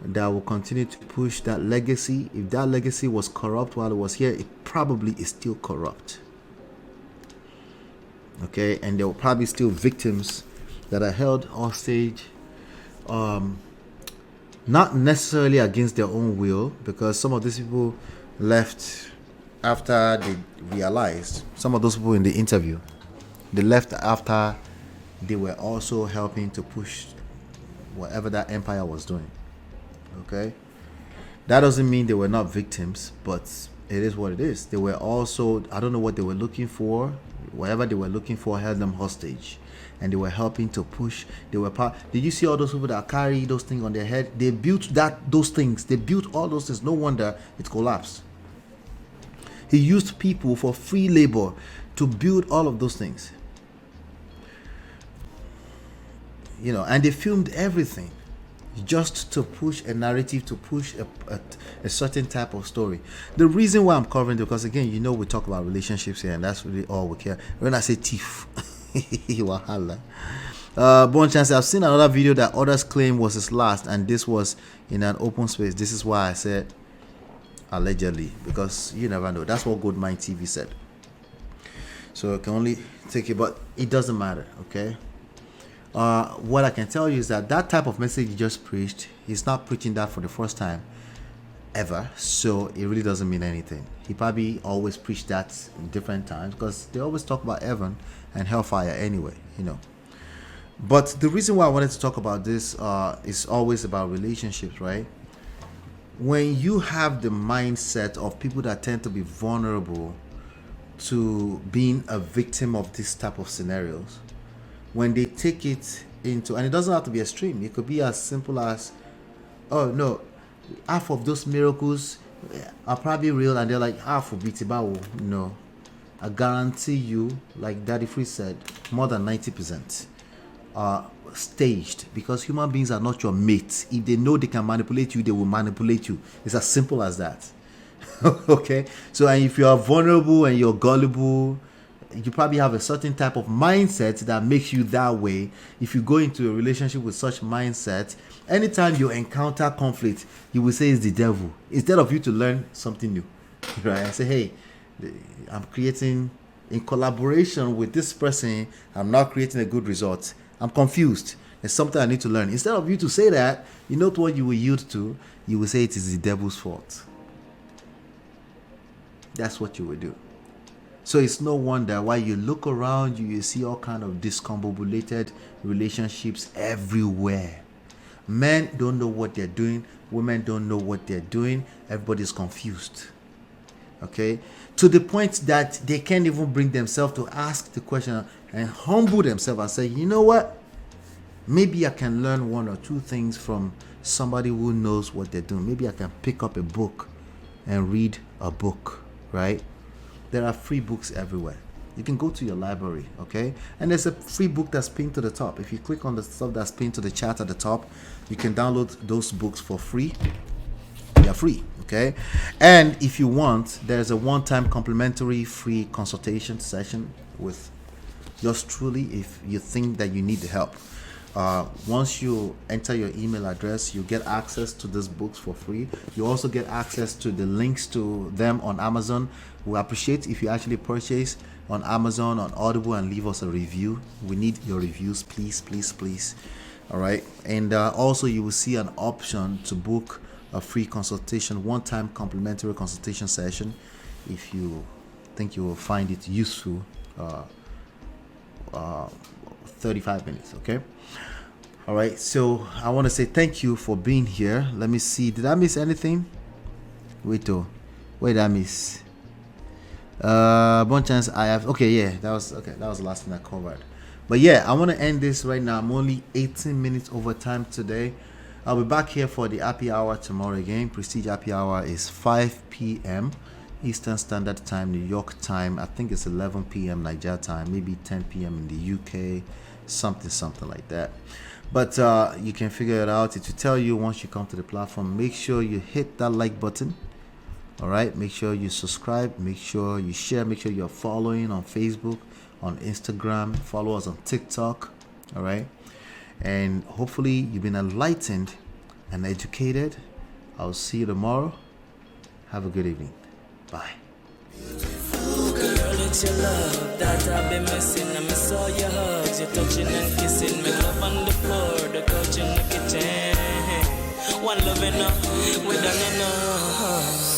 that will continue to push that legacy. If that legacy was corrupt while it was here, it probably is still corrupt. Okay? And there will probably still victims that are held hostage, not necessarily against their own will, because some of these people left after they realized, some of those people in the interview, they left after they were also helping to push whatever that empire was doing. Okay? That doesn't mean they were not victims, but it is what it is. They were also, I don't know what they were looking for. Whatever they were looking for held them hostage. And they were helping to push. They were part. Did you see all those people that carry those things on their head? They built those things. They built all those things. No wonder it collapsed. He used people for free labor to build all of those things. You know, and they filmed everything just to push a narrative, to push a certain type of story. The reason why I'm covering it, because again, you know, we talk about relationships here, and that's really all we care. When I say thief, Wahala. Bon Chance, I've seen another video that others claim was his last, and this was in an open space. This is why I said allegedly, because you never know. That's what Goldmine TV said. So I can only take it, but it doesn't matter, okay? What I can tell you is that type of message he just preached, he's not preaching that for the first time. ever, so it really doesn't mean anything. He probably always preached that in different times because they always talk about heaven and hellfire anyway, But the reason why I wanted to talk about this is always about relationships, right? When you have the mindset of people that tend to be vulnerable to being a victim of this type of scenarios, when they take it into, and it doesn't have to be extreme, it could be as simple as, oh no, half of those miracles are probably real, and they're like, half of it, no, I guarantee you, like Daddy Free said, more than 90% are staged, because human beings are not your mates. If they know they can manipulate you, they will manipulate you. It's as simple as that. Okay, so and if you are vulnerable and you're gullible, you probably have a certain type of mindset that makes you that way. If you go into a relationship with such mindset, anytime you encounter conflict, you will say it's the devil, instead of you to learn something new, right? And say, hey, I'm creating in collaboration with this person, I'm not creating a good result. I'm confused. There's something I need to learn. Instead of you to say that, you know what you will yield to? You will say it is the devil's fault. That's what you will do. So it's no wonder why you look around you see all kind of discombobulated relationships everywhere. Men don't know what they're doing. Women don't know what they're doing. Everybody's confused. Okay? To the point that they can't even bring themselves to ask the question and humble themselves and say, you know what? Maybe I can learn one or two things from somebody who knows what they're doing. Maybe I can pick up a book and read a book, right? There are free books everywhere. You can go to your library, okay? And there's a free book that's pinned to the top. If you click on the stuff that's pinned to the chat at the top, you can download those books for free. They are free, okay? And if you want, there's a one-time complimentary free consultation session with yours truly if you think that you need the help. Once you enter your email address, you get access to these books for free. You also get access to the links to them on Amazon. We appreciate if you actually purchase on Amazon, on Audible, and leave us a review. We need your reviews, please, please, please. All right. And also you will see an option to book a free consultation, one-time complimentary consultation session if you think you will find it useful. 35 minutes, okay? All right, so I want to say thank you for being here. Let me see, did I miss anything? Wait did I miss? One chance I have, okay, yeah, that was the last thing I covered. But yeah, I want to end this right now. I'm only 18 minutes over time today. I'll be back here for the happy hour tomorrow again. Prestige happy hour is 5 p.m. Eastern Standard Time, New York time. I think it's 11 p.m. Nigeria time, maybe 10 p.m. in the UK, something like that. But you can figure it out. It will tell you once you come to the platform. Make sure you hit that like button. All right. Make sure you subscribe. Make sure you share. Make sure you're following on Facebook, on Instagram. Follow us on TikTok. All right. And hopefully you've been enlightened and educated. I'll see you tomorrow. Have a good evening. Bye. Girl, it's your love that I've been missing. I miss all your hugs, your touching and kissing. Make love on the floor, the couch in the kitchen. One love enough, we done enough.